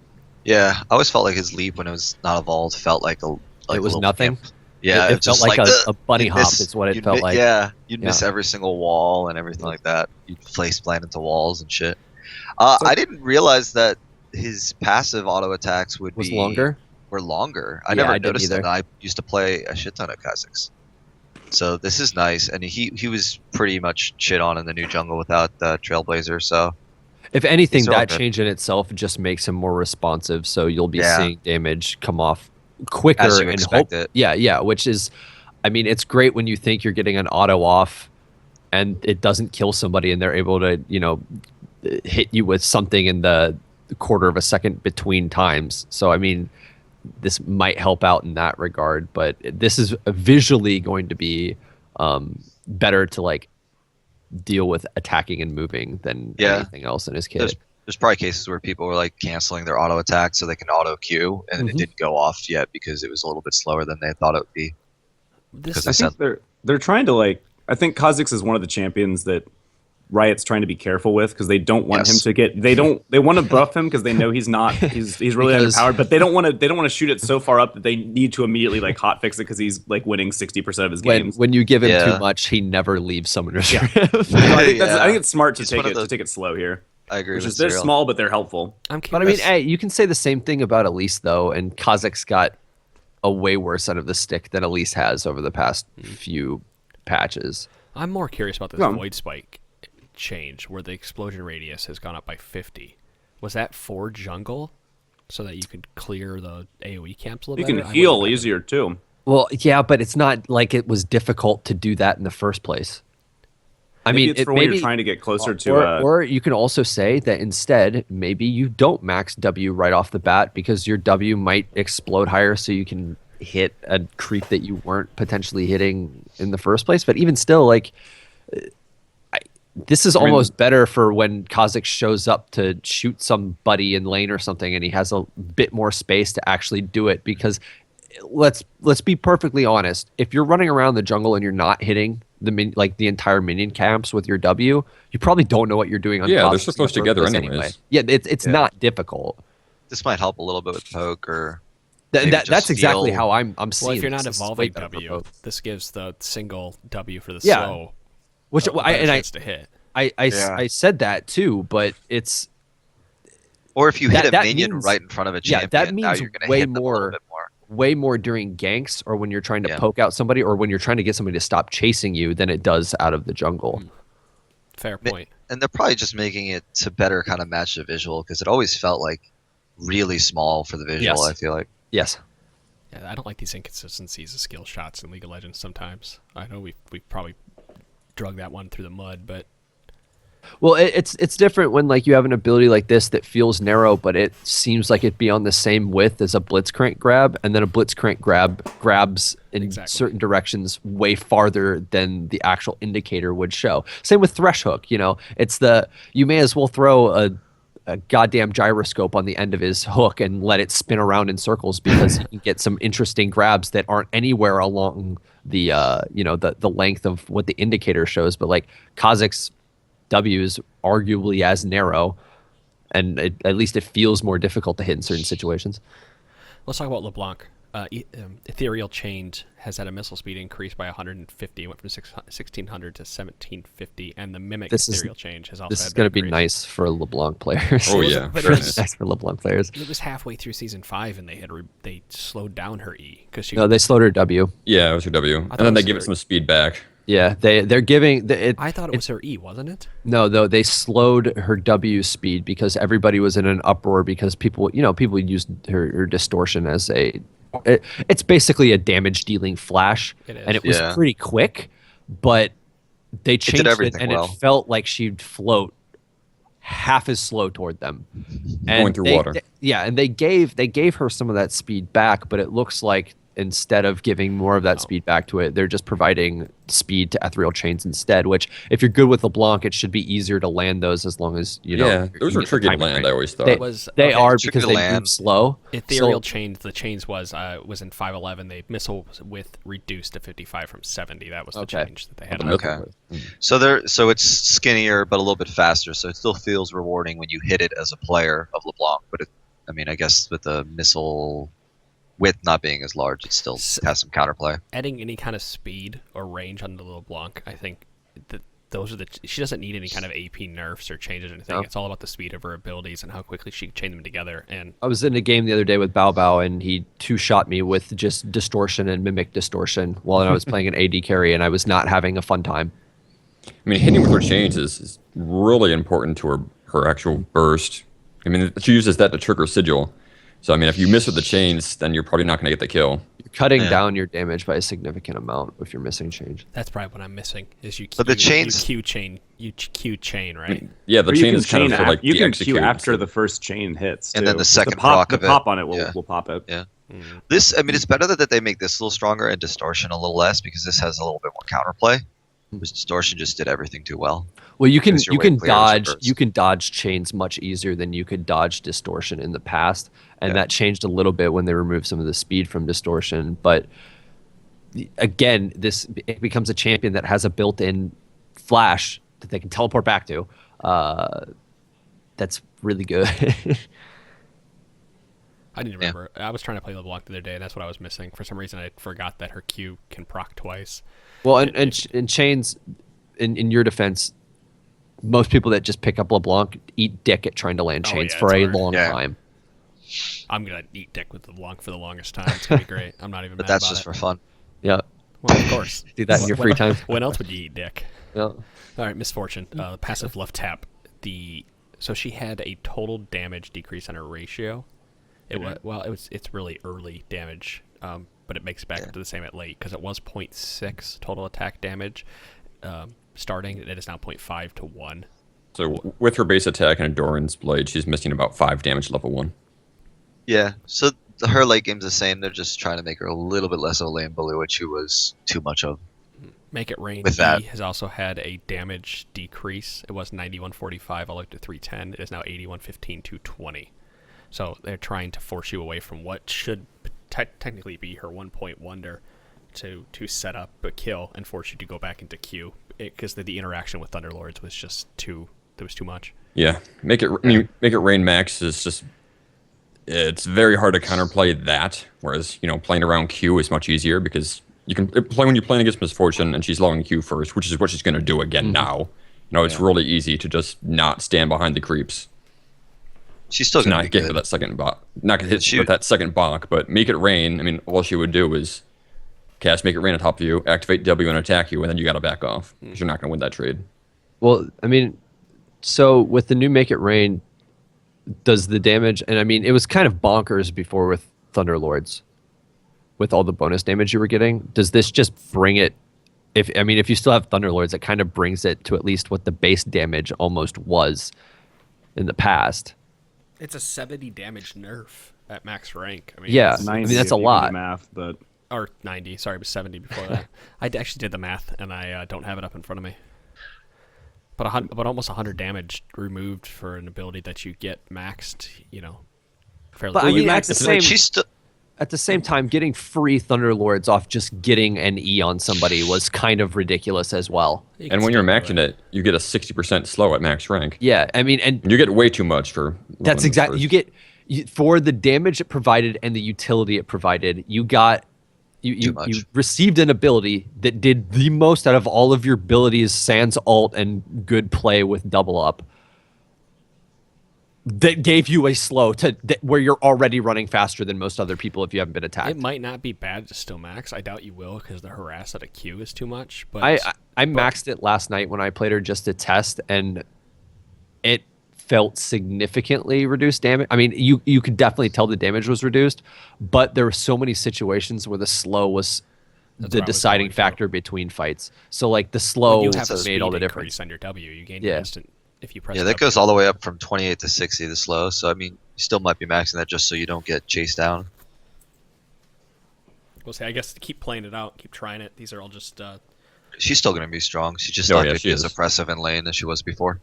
Yeah, I always felt like his leap when it was not evolved felt like a It was little nothing? imp. Yeah, It was felt just like a bunny you'd hop miss- is what it you'd felt mi- like. Yeah, you'd miss Yeah. every single wall and everything like that. You'd place plant into walls and shit. I didn't realize that his passive auto attacks Was be longer? were longer. I Yeah, never I didn't noticed either. that. I used to play a shit ton of Kha'Zix. So this is nice, and he was pretty much shit on in the new jungle without Trailblazer. So If anything, These are all that good. change in itself just makes him more responsive, so you'll be Yeah. seeing damage come off quicker As you and expect it. Yeah, which is, I mean, it's great when you think you're getting an auto off, and it doesn't kill somebody, and they're able to, hit you with something in the quarter of a second between times. So I mean, this might help out in that regard, but this is visually going to be better to deal with attacking and moving than Yeah. anything else in his kit. there's probably cases where people were canceling their auto attack so they can auto queue, and it didn't go off yet because it was a little bit slower than they thought it would be. This I Because think they're trying to I think Kha'Zix is one of the champions that Riot's trying to be careful with because they don't want him Yes. to get. They want to buff him because they know he's not. He's really Because- underpowered, but they don't want to shoot it so far up that they need to immediately hotfix it because he's winning 60% of his games. When you give him Yeah. too much, he never leaves Summoner's Yeah. Rift. So I think Yeah. I think it's smart to He's take one of it the- to take it slow here. I agree Which with is they're Cyril. small, but they're helpful. I'm But I mean, curious. hey, you can say the same thing about Elise though, and Kha'Zix got a way worse end of the stick than Elise has over the past few patches. I'm more curious about this No. Void Spike change where the explosion radius has gone up by 50. Was that for jungle so that you could clear the AoE camps a little You better? can I heal wouldn't- easier too. Well, yeah, but it's not like it was difficult to do that in the first place. I Maybe mean, it's it for when maybe, you're trying to get closer to. or you can also say that instead, maybe you don't max W right off the bat because your W might explode higher, so you can hit a creep that you weren't potentially hitting in the first place. But even still, This is almost better for when Kha'Zix shows up to shoot somebody in lane or something, and he has a bit more space to actually do it. Because let's be perfectly honest, if you're running around the jungle and you're not hitting the entire minion camps with your W, you probably don't know what you're doing on Yeah, Kha'Zix they're so close together anyways. anyway. Yeah, it's not difficult. This might help a little bit with poke or. That's exactly how I'm seeing. Well, if you're not this. evolving This is way better for W, poke. this gives the single W for the Yeah. slow. Which I chance to hit. I said that too, but it's Or if you hit that a minion means- right in front of a yeah, champion, that now means you're going to way hit them a little more- bit more. way more during ganks or when you're trying to Yeah. poke out somebody or when you're trying to get somebody to stop chasing you than it does out of the jungle. Fair point. And they're probably just making it to better kind of match the visual because it always felt like really small for the visual. Yes. I feel like. Yes. Yeah, I don't like these inconsistencies of skill shots in League of Legends sometimes. I know we've probably drug that one through the mud, but Well, it's different when like you have an ability like this that feels narrow, but it seems like it'd be on the same width as a Blitzcrank grab, and then a Blitzcrank grab grabs in Exactly. certain directions way farther than the actual indicator would show. Same with Thresh Hook. It's you may as well throw a goddamn gyroscope on the end of his hook and let it spin around in circles because you can get some interesting grabs that aren't anywhere along the the length of what the indicator shows. But like Kha'Zix W is arguably as narrow, and at least it feels more difficult to hit in certain situations. let's talk about LeBlanc. Ethereal Chained has had a missile speed increase by 150. It went from 1600 to 1750, and the Mimic Ethereal Change has also This had is going to be increase. nice for LeBlanc players. Oh yeah, But sure it was- is. Nice for LeBlanc players. It was halfway through season 5, and they slowed down her E because she. No, they slowed her W. Yeah, it was her W, and thought then it they was give her- it some speed back. Yeah, they're giving it. I thought it was her E, wasn't it? No, though they slowed her W speed because everybody was in an uproar because people used her distortion as it's basically a damage dealing flash, It is. and it was Yeah. pretty quick, but they changed it everything and well. it felt like she'd float half as slow toward them. And Going through water. and they gave her some of that speed back, but it looks like instead of giving more of that speed back to it, they're just providing speed to Ethereal Chains instead, which if you're good with LeBlanc, it should be easier to land those as long as Yeah, those you are get the tricky to timing land. right. I always thought. They, Was- they okay, are tricky because to they land. move slow. Ethereal So- Chained, the chains was in 511. They missile width reduced to 55 from 70. That was the Okay. change that they had. The on missile Okay. So it's skinnier but a little bit faster, so it still feels rewarding when you hit it as a player of LeBlanc. But I guess with the missile width not being as large, it still has some counterplay. Adding any kind of speed or range on the LeBlanc, I think that those are she doesn't need any kind of AP nerfs or changes or anything. No. It's all about the speed of her abilities and how quickly she can chain them together. And I was in a game the other day with Bao Bao, and he two-shot me with just distortion and mimic distortion while I was playing an AD carry, and I was not having a fun time. I mean, hitting with her chains is really important to her actual burst. I mean, she uses that to trigger sigil. So I mean, if you miss with the chains, then you're probably not going to get the kill. You're cutting Yeah. down your damage by a significant amount if you're missing change. that's probably what I'm missing is you. But the you chains- Q chain, right? Yeah, the Or you chain can is kind of chain for like you the can execute. queue after the first chain hits, And then too. the second pop, proc of the it. pop on it will Yeah. pop it. Yeah. It's better that they make this a little stronger and distortion a little less because this has a little bit more counterplay. Whereas distortion just did everything too well. Well, you can Because your you way can clear is dodge reversed. you can dodge chains much easier than you could dodge distortion in the past, and that changed a little bit when they removed some of the speed from distortion. But again, it becomes a champion that has a built-in flash that they can teleport back to. That's really good. I didn't remember. I was trying to play LeBlanc the other day, and that's what I was missing. For some reason, I forgot that her Q can proc twice. Well, and chains, in your defense, most people that just pick up LeBlanc eat dick at trying to land Oh, chains yeah, for it's a hard. long Yeah. time. I'm gonna eat dick with LeBlanc for the longest time. It's gonna be great. I'm not even But mad that's about just it. for fun. Yeah, Well, of course. do that in your free time. When else would you eat dick? Yeah. All right, Misfortune. Passive left tap. So she had a total damage decrease on her ratio. It's really early damage, but it makes it back to the same at late because it was 0.6 total attack damage starting. It is now 0.5 to 1. So with her base attack and Endurance Blade, she's missing about 5 damage level 1. Yeah. So her late game's the same. They're just trying to make her a little bit less of a lane bully, which she was too much of. Make It Rain With that. has also had a damage decrease. It was 91.45 all the way to 310. It is now 81.15 to 20. So they're trying to force you away from what should technically be her 1-point wonder to set up a kill and force you to go back into Q, because the interaction with Thunderlords was just too much. Yeah, Make It Rain Max is just, it's very hard to counterplay that. Whereas playing around Q is much easier because you can play when you're playing against Misfortune and she's lowering Q first, which is what she's going to do again now. It's really easy to just not stand behind the creeps. She's still going to not get with that second block, not get hit with that second block, but Make It Rain. I mean, all she would do is cast Make It Rain on top of you, activate W and attack you, and then you got to back off because you're not going to win that trade. Well, I mean, so with the new Make It Rain, does the damage, and I mean, it was kind of bonkers before with Thunderlords, with all the bonus damage you were getting. Does this just bring it? If you still have Thunderlords, it kind of brings it to at least what the base damage almost was in the past. It's a 70 damage nerf at max rank. I mean, yeah, 90 I mean that's if a you do lot. the math, but or 90. Sorry, it was 70 before that. I actually did the math, and I don't have it up in front of me. But almost 100 damage removed for an ability that you get maxed, fairly. But I mean, at the same time, getting free Thunderlords off just getting an E on somebody was kind of ridiculous as well. And when you're maxing it, you get a 60% slow at max rank. Yeah, I mean, and you get way too much for. That's exactly. You get for the damage it provided and the utility it provided. You got. You received an ability that did the most out of all of your abilities, sans alt and good play with double up. That gave you a slow where you're already running faster than most other people if you haven't been attacked. It might not be bad to still max. I doubt you will because the harass at a Q is too much. But I maxed it last night when I played her just to test, and it felt significantly reduced damage. I mean, you could definitely tell the damage was reduced, but there were so many situations where the slow was the deciding factor between fights. So like the slow made all the difference on your W. You gain instant if you press. Yeah, that goes all the way up from 28 to 60. The slow. So I mean, you still might be maxing that just so you don't get chased down. We'll see. I guess keep playing it out, keep trying it. These are all just. She's still going to be strong. She's just not going to be as oppressive in lane as she was before.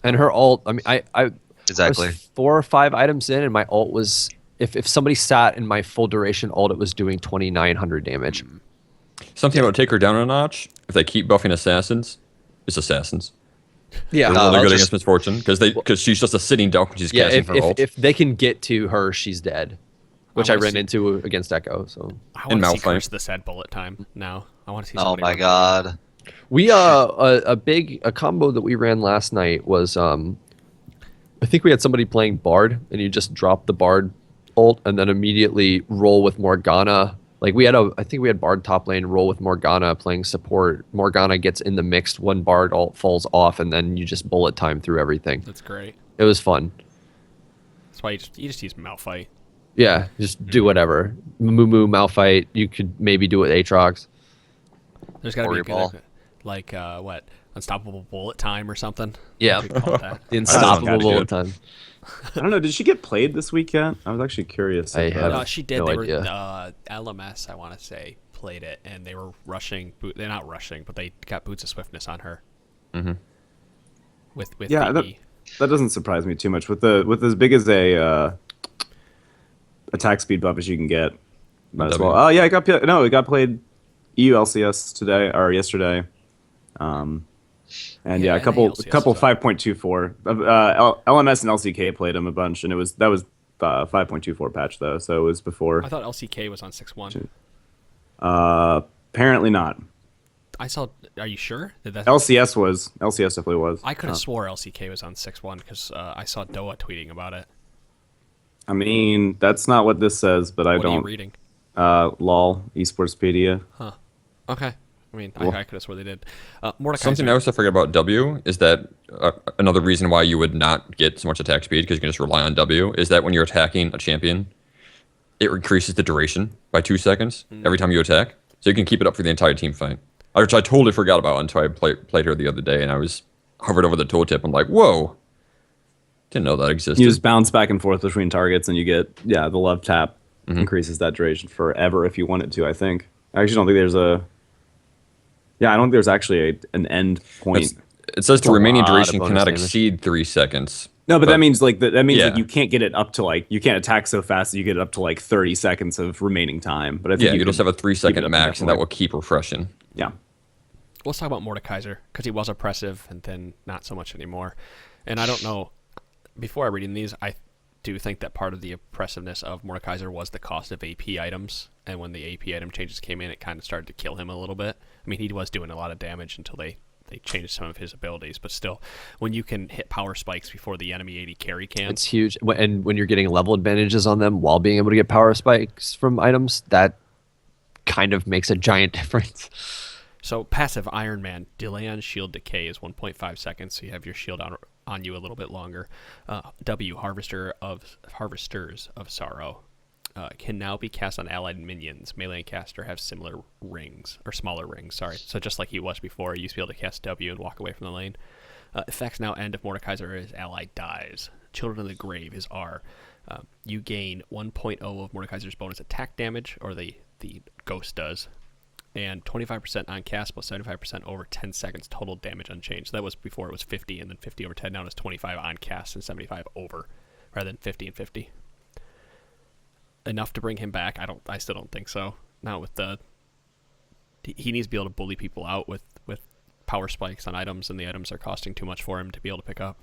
And her ult, I mean, I exactly was 4 or 5 items in, and my ult was, if somebody sat in my full duration ult, it was doing 2,900 damage. Something about take her down a notch. If they keep buffing assassins, it's assassins. Yeah, they're really good against Misfortune because she's just a sitting duck when she's casting her ult. If they can get to her, she's dead. Which I ran into against Echo. So I want to see Curse the Sad bullet time now. I want to see. Oh my god. We a combo that we ran last night was I think we had somebody playing Bard, and you just drop the Bard ult and then immediately roll with Morgana. Like I think we had Bard top lane, roll with Morgana playing support. Morgana gets in the mix, one Bard ult falls off, and then you just bullet time through everything. That's great. It was fun. That's why you just use Malphite. Yeah, just do whatever. Moo Malphite. You could maybe do it with Aatrox. There's got to be a good, like what, Unstoppable Bullet Time or something. Yeah, that. Unstoppable Bullet Time. I don't know. Did she get played this week yet? I was actually curious. She did. No They idea. were LMS, I want to say, played it, and they were rushing. They're not rushing, but they got Boots of Swiftness on her. Mm-hmm. With yeah, that doesn't surprise me too much. With as big as a attack speed buff as you can get, might as well. Oh yeah, it got played EU LCS today or yesterday. And a couple 5.24. LMS and LCK played him a bunch, and that was 5.24 patch though, so it was before. I thought LCK was on 6.1. Apparently not. I saw. Are you sure? LCS definitely was. I could have swore LCK was on 6.1 because I saw Doa tweeting about it. I mean, that's not what this says, but I don't. What are you reading? LOL Esportspedia. Huh. Okay. I mean, Cool. I could have swore they did. Mordecai. Something else I forget about W is that another reason why you would not get so much attack speed because you can just rely on W is that when you're attacking a champion, it increases the duration by 2 seconds every time you attack, so you can keep it up for the entire team fight. Which I totally forgot about until I played her the other day, and I was hovered over the tooltip. I'm like, whoa, didn't know that existed. You just bounce back and forth between targets, and you get the love tap increases that duration forever if you want it to. I think. I actually don't think there's a. Yeah, I don't think there's actually an end point. It says the a remaining lot of duration bonus cannot damage. exceed 3 seconds. No, but that means like Yeah. you can't get it up to like you can't attack so fast that you get it up to like 30 seconds of remaining time. But I think Yeah, you could just have a keep it 3-second up max, and that indefinitely. will keep refreshing. Yeah. Let's talk about Mordekaiser, because he was oppressive and then not so much anymore. And I don't know, before I read in these, I do think that part of the oppressiveness of Mordekaiser was the cost of AP items. And when the AP item changes came in, it kind of started to kill him a little bit. I mean, he was doing a lot of damage until they changed some of his abilities. But still, when you can hit power spikes before the enemy AD carry can, It's huge. And when you're getting level advantages on them while being able to get power spikes from items, that kind of makes a giant difference. So passive Iron Man, delay on shield decay is 1.5 seconds, so you have your shield on you a little bit longer. W, Harvesters of Sorrow, can now be cast on allied minions. Melee and caster have similar rings, or smaller rings, sorry. So just like he was before, you used to be able to cast W and walk away from the lane. Effects now end if Mordekaiser or his ally dies. Children of the Grave is R. You gain 1.0 of Mordekaiser's bonus attack damage, or the ghost does, and 25% on cast plus 75% over 10 seconds total damage unchanged. So that was before it was 50 and then 50 over 10. Now it's 25 on cast and 75 over, rather than 50 and 50. Enough to bring him back? I still don't think so. Not with he needs to be able to bully people out with power spikes on items, and the items are costing too much for him to be able to pick up.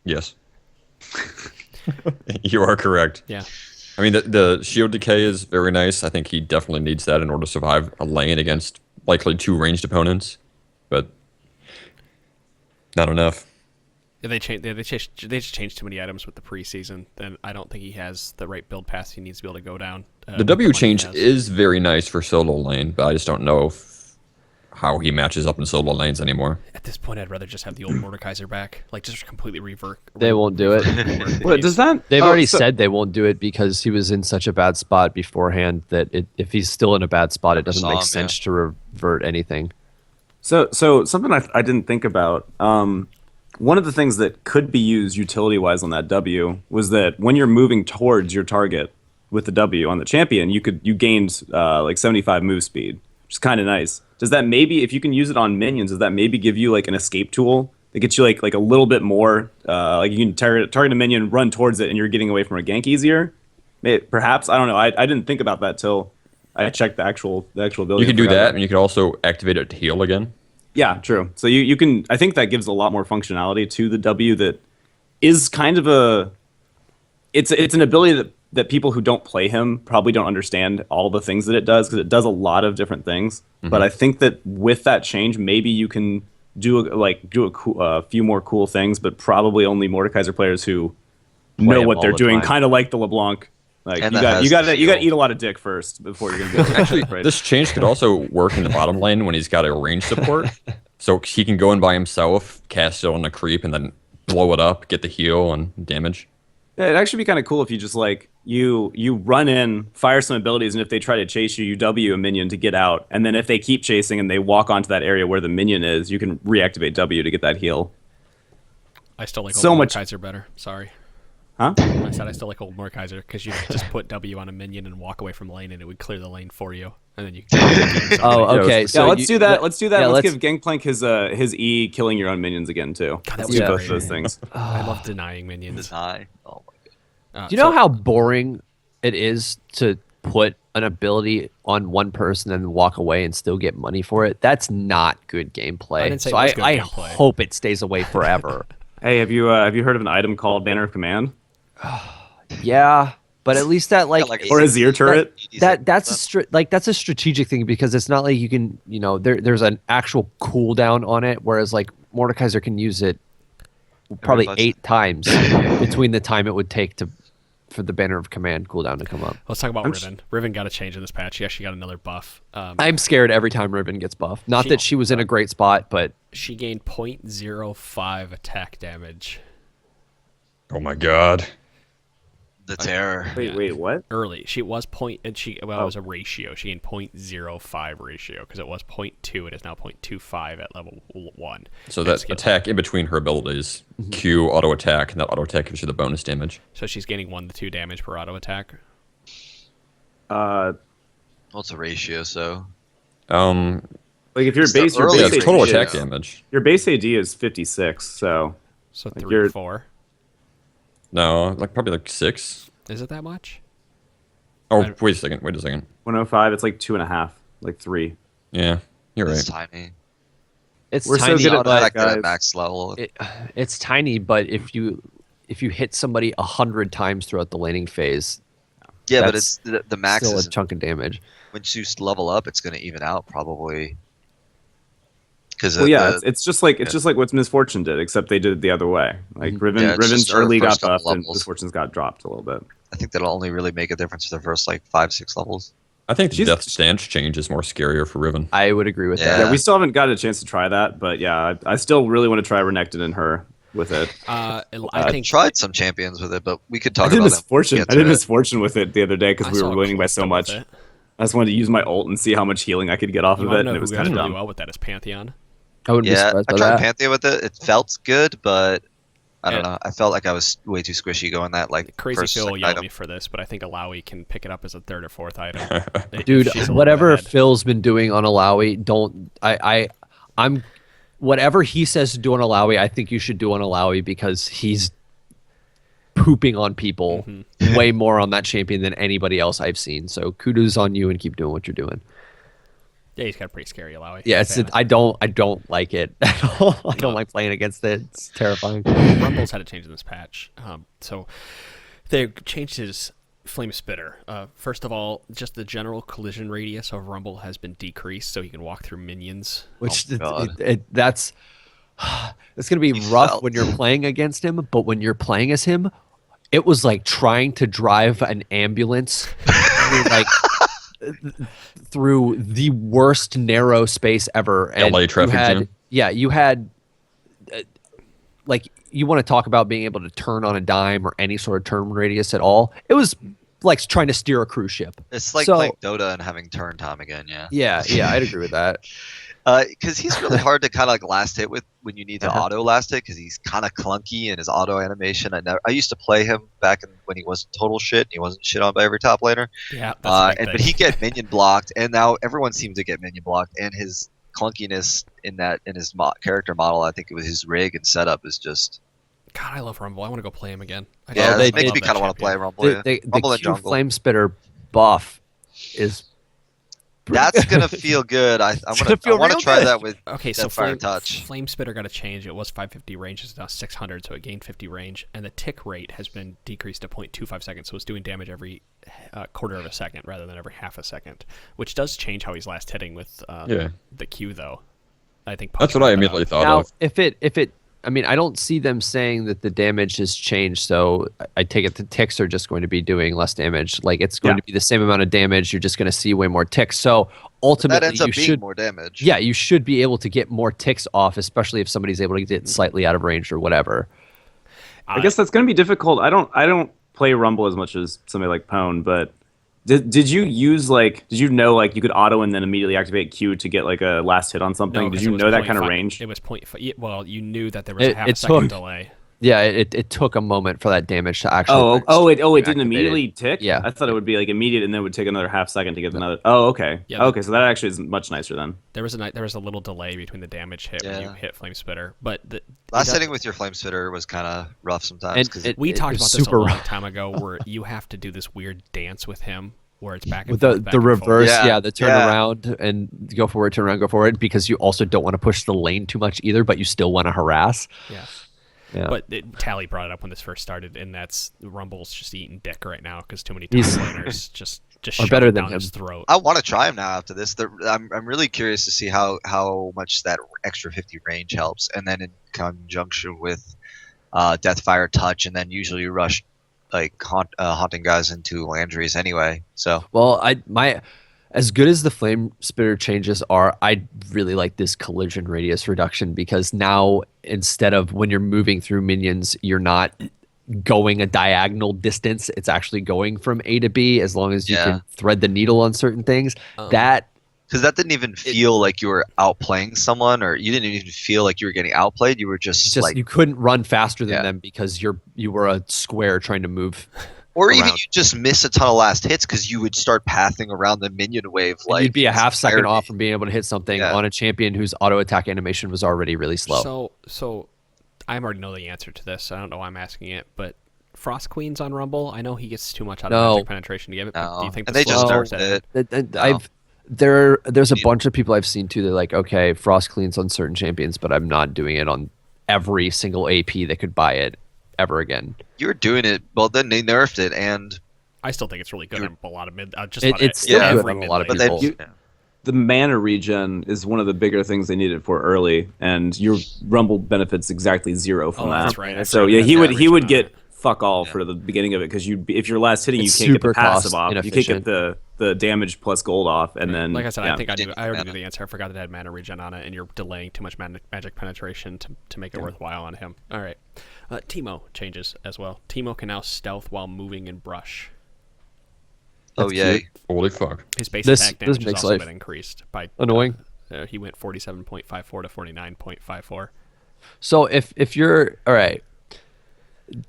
Yes. You are correct. Yeah. I mean, the shield decay is very nice. I think he definitely needs that in order to survive a lane against likely 2 ranged opponents, but not enough. Yeah, they just changed too many items with the preseason. Then I don't think he has the right build path he needs to be able to go down. The W change is very nice for solo lane, but I just don't know how he matches up in solo lanes anymore. At this point, I'd rather just have the old Mordekaiser back, like just completely revert. They won't do it. What does that? They've oh, already so- said they won't do it because he was in such a bad spot beforehand that if he's still in a bad spot, it doesn't Saw make him, sense to revert anything. So something I didn't think about. One of the things that could be used utility-wise on that W was that when you're moving towards your target with the W on the champion, you gained like 75 move speed, which is kind of nice. Does that maybe, if you can use it on minions, does that maybe give you like an escape tool that gets you like a little bit more? Like you can target a minion, run towards it, and you're getting away from a gank easier. Perhaps, I don't know. I didn't think about that till I checked the actual ability. You could do Forgot that, about it. and you could also activate it to heal again. Yeah, true. So you can. I think that gives a lot more functionality to the W. That is kind of a. It's an ability that people who don't play him probably don't understand all the things that it does, because it does a lot of different things. Mm-hmm. But I think that with that change, maybe you can do a few more cool things, but probably only Mordekaiser players who know him what all they're the doing, time. kind of like the LeBlanc. Like And you that has got the to heal. eat a lot of dick first before you're gonna be able to Actually, right? this change could also work in the bottom lane when he's got a range support. So he can go in by himself, cast it on a creep, and then blow it up, get the heal and damage. Yeah, it'd actually be kind of cool if you just like you run in, fire some abilities, and if they try to chase you, you W a minion to get out, and then if they keep chasing and they walk onto that area where the minion is, you can reactivate W to get that heal. I still like So old much- Mordekaiser better. Sorry. Huh? I said I still like old Mordekaiser because you just put W on a minion and walk away from the lane, and it would clear the lane for you, and then you. Oh, okay. Yeah, So let's do that. Let's do that. yeah, let's give Gangplank his E killing your own minions again too. God, that Let's was do both great. of those things. I love denying minions. Deny. Oh my god. Do you know how boring it is to put an ability on one person and walk away and still get money for it? That's not good gameplay. I didn't say so it was I, good I gameplay. hope it stays away forever. Hey, have you heard of an item called Banner of Command Yeah, but at least that Got, like, a or a Zir turret? That's that's a strategic thing, because it's not like you can, there's an actual cooldown on it, whereas like Mordekaiser can use it probably 5 8 times between the time it would take for the Banner of Command cooldown to come up. Let's talk about I'm Riven. Riven got a change in this patch. She actually got another buff. I'm scared every time Riven gets buffed. Not that she was in a great spot, but She gained 0.05 attack damage Oh my god. the terror. Wait, what? early. She was it was a ratio. She gained 0.05 ratio because it was 0.2. It is now 0.25 at level 1. So And that skill. attack in between her abilities, Q auto attack, and that auto attack gives you the bonus damage. So she's gaining 1 to 2 damage per auto attack. Uh, What's a ratio? So Like if your It's the base, your early Yeah, base it's total AD attack is, damage. your base AD is 56. So So Like 3 or you're- 4. No, like probably like 6. Is it that much? Oh, I- wait a second. Wait a second. 105. It's like 2.5, like 3. Yeah, you're It's right. tiny. It's We're so tiny. good at Not that, affected guys. at max level. It's tiny, but if you hit somebody 100 times throughout the laning phase, Yeah, but that's it's the max still a is chunk of damage. once you level up, it's going to even out probably. Because Well, yeah, it's just like what Misfortune did, except they did it the other way. Like Riven, Yeah, it's Riven's just for early got first couple buffed, and levels. Misfortune's got dropped a little bit. I think that'll only really make a difference for the first like 5-6 levels. I think the She's- Death Stance change is more scarier for Riven. I would agree with Yeah. that. Yeah, we still haven't got a chance to try that, but yeah, I still really want to try Renekton and her with it. I I think tried some champions with it, but we could I talk did about them. Misfortune. Get I to did it. Misfortune with it the other day because I we saw were winning by Kalista so with much. it. I just wanted to use my ult and see how much healing I could get off You of want it, to know and it who was goes kind of really dumb. well with that is Pantheon. I wouldn't be Yeah, surprised I by tried that. Pantheon with it. It felt good, but I don't Yeah. know. I felt like I was way too squishy going that like Crazy first Phil will second yell at item. me for this, but I think Alawi can pick it up as a 3rd or 4th item. Dude, She's a little whatever ahead. Phil's been doing on Alawi, I'm whatever he says to do on Alawi, I think you should do on Alawi because he's pooping on people Mm-hmm. way more on that champion than anybody else I've seen. So kudos on you and keep doing what you're doing. Yeah, he's got a pretty scary Alawi. Yeah, Fan. I don't like it at all. I don't like playing against it. It's terrifying. Rumble's had a change in this patch. So they changed his Flame Spitter. First of all, just the general collision radius of Rumble has been decreased, so he can walk through minions. Which God. that's it's gonna be He rough felt- when you're playing against him, but when you're playing as him, it was like trying to drive an ambulance through, like through the worst narrow space ever. And LA traffic jam. you had like you want to talk about being able to turn on a dime or any sort of turn radius at all. It was like trying to steer a cruise ship. It's like So- playing Dota and having turn time again. Yeah. Yeah, I'd agree with that. Because he's really hard to kind of like last hit with when you need to Uh-huh. auto last hit because he's kind of clunky in his auto animation. I used to play him back when he wasn't total shit and he wasn't shit on by every top laner. Yeah, that's a big But thing. he get minion blocked, and now everyone seems to get minion blocked. And his clunkiness in his character model, I think it was his rig and setup, is just God, I love Rumble. I want to go play him again. yeah. they It makes did- me kind of want to play Rumble. yeah. The Rumble and Q jungle. Flame Spitter buff is That's gonna feel good. I gonna feel want to real try good. that with Okay, so Deathfire Touch. Flame Spitter got a change. It was 550 range. It's now 600, so it gained 50 range. And the tick rate has been decreased to 0.25 seconds, so it's doing damage every quarter of a second rather than every half a second, which does change how he's last hitting with Yeah. the Q, though. I think That's what I immediately thought now of. if it I mean I don't see them saying that the damage has changed, so I take it the ticks are just going to be doing less damage. Like it's going Yeah. to be the same amount of damage. You're just going to see way more ticks. So that ultimately ends up you being should more damage. yeah you should be able to get more ticks off, especially if somebody's able to get slightly out of range or whatever. I guess that's going to be difficult. I don't play Rumble as much as somebody like Pwn, but did you use did you know you could auto and then immediately activate Q to get like a last hit on something? No, Did 'cause you it was know that kind of 0.5 range? It was 0.5. Well, you knew that there was a It- half a it second took- delay. Yeah, it took a moment for that damage to actually. It didn't activated. immediately tick. Yeah. I thought it would be immediate and then it would take another half second to get another. Oh, okay. Yeah, Okay, so that actually is much nicer then. There was a little delay between the damage hit when you Yeah. hit Flame Spitter, but Last hitting with your flame spitter was kind of rough sometimes. And 'cause it- we talked was about this super a long rough. time ago, where you have to do this weird dance with him, where it's back and With forth, back the and forth. reverse, Yeah, the turn yeah. around and go forward, turn around, go forward, because you also don't want to push the lane too much either, but you still want to harass. Yeah. Yeah. But Tally brought it up when this first started, and that's Rumble's just eating dick right now because too many top He's- laners just are shove better it than down his him. throat. I want to try him now after this. I'm really curious to see how much that extra 50 range helps, and then in conjunction with Deathfire Touch, and then usually you rush haunting guys into Landry's anyway. So Well, as good as the flame spitter changes are, I really like this collision radius reduction because now instead of when you're moving through minions, you're not going a diagonal distance. It's actually going from A to B as long as you Yeah. can thread the needle on certain things. That because that didn't even feel like you were outplaying someone, or you didn't even feel like you were getting outplayed. You were just, it's just like you couldn't run faster than Yeah. them because you were a square trying to move Or even around. you just miss a ton of last hits because you would start pathing around the minion wave. And you'd be a half second entirety. off from being able to hit something Yeah. on a champion whose auto attack animation was already really slow. So I already know the answer to this. I don't know why I'm asking it, but Frost Queen's on Rumble. I know he gets too much out of magic penetration to give it. But No. do you think And the they just slow nerfed starts it. at- No. There's a bunch of people I've seen too. They're like, okay, Frost cleans on certain champions, but I'm not doing it on every single AP that could buy it ever again. You're doing it. Well, then they nerfed it, and I still think it's really good on a lot of mid. Just It- about it's still good every on a lot of mid but lane. people. then The mana regen is one of the bigger things they needed for early, and your Rumble benefits exactly 0 from Oh, that. that's right. I So forgot yeah, about he that would regen get on it. fuck all for the beginning of it because if you're last hitting, It's you can't get the super passive cost off. You can't inefficient. get the damage plus gold off, and then Like I said, yeah. I think I already Mana. knew the answer. I forgot that it had mana regen on it, and you're delaying too much magic penetration to make it worthwhile on him. All right. Teemo changes as well. Teemo can now stealth while moving in brush. oh That's yay! cute. Holy fuck. His base This- attack this damage has makes also life been increased by annoying. He went 47.54 to 49.54. So if you're all right,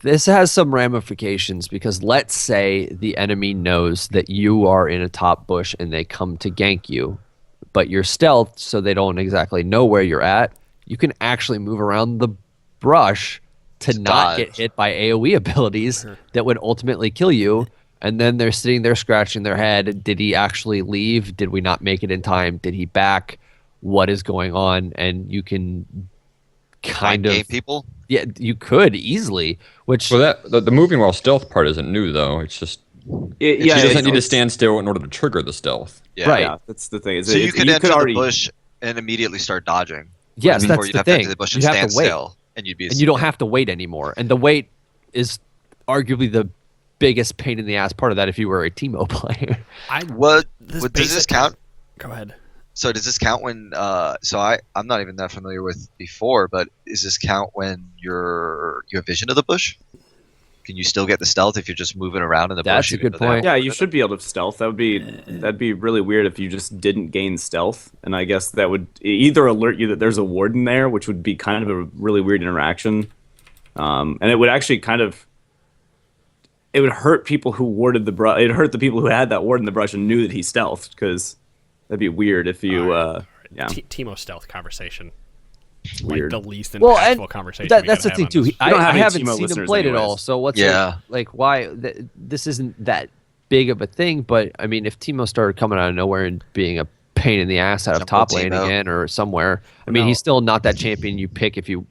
this has some ramifications because let's say the enemy knows that you are in a top bush and they come to gank you, but you're stealthed so they don't exactly know where you're at. You can actually move around the brush to not dive. get hit by AoE abilities that would ultimately kill you. And then they're sitting there scratching their head. Did he actually leave? Did we not make it in time? Did he back? What is going on? And you can kind Mind of game people. yeah, you could easily. Which Well, the moving while stealth part isn't new though. It's just yeah, she doesn't need to it's- stand still in order to trigger the stealth. Yeah. Right. Yeah, that's the thing. Is So you could enter already the bush and immediately start dodging. yes, Before that's you'd the have to thing. enter the bush You and have stand to wait, still, and you'd be. and you don't have to wait anymore. And the wait is arguably the biggest pain in the ass part of that if you were a Teemo player. What This does base this attack- count? Go ahead. So does this count when? So I'm not even that familiar with before, but does this count when you have vision of the bush? Can you still get the stealth if you're just moving around in the That's bush? a even good though they have point. Yeah, one you in it? should be able to stealth. That'd be really weird if you just didn't gain stealth, and I guess that would either alert you that there's a warden there, which would be kind of a really weird interaction, and it would actually it would hurt people who warded the brush. It hurt the people who had that ward in the brush and knew that he stealthed because that'd be weird if you yeah. Teemo stealth conversation. Weird. Like the least impactful Well, and conversation. that's the thing too. I don't have any haven't Teemo seen him listeners played at all. anyways. So what's Yeah. like why this isn't that big of a thing? But I mean, if Teemo started coming out of nowhere and being a pain in the ass out of Jump top on lane Teemo. again or somewhere, I mean, No. he's still not that champion you pick if you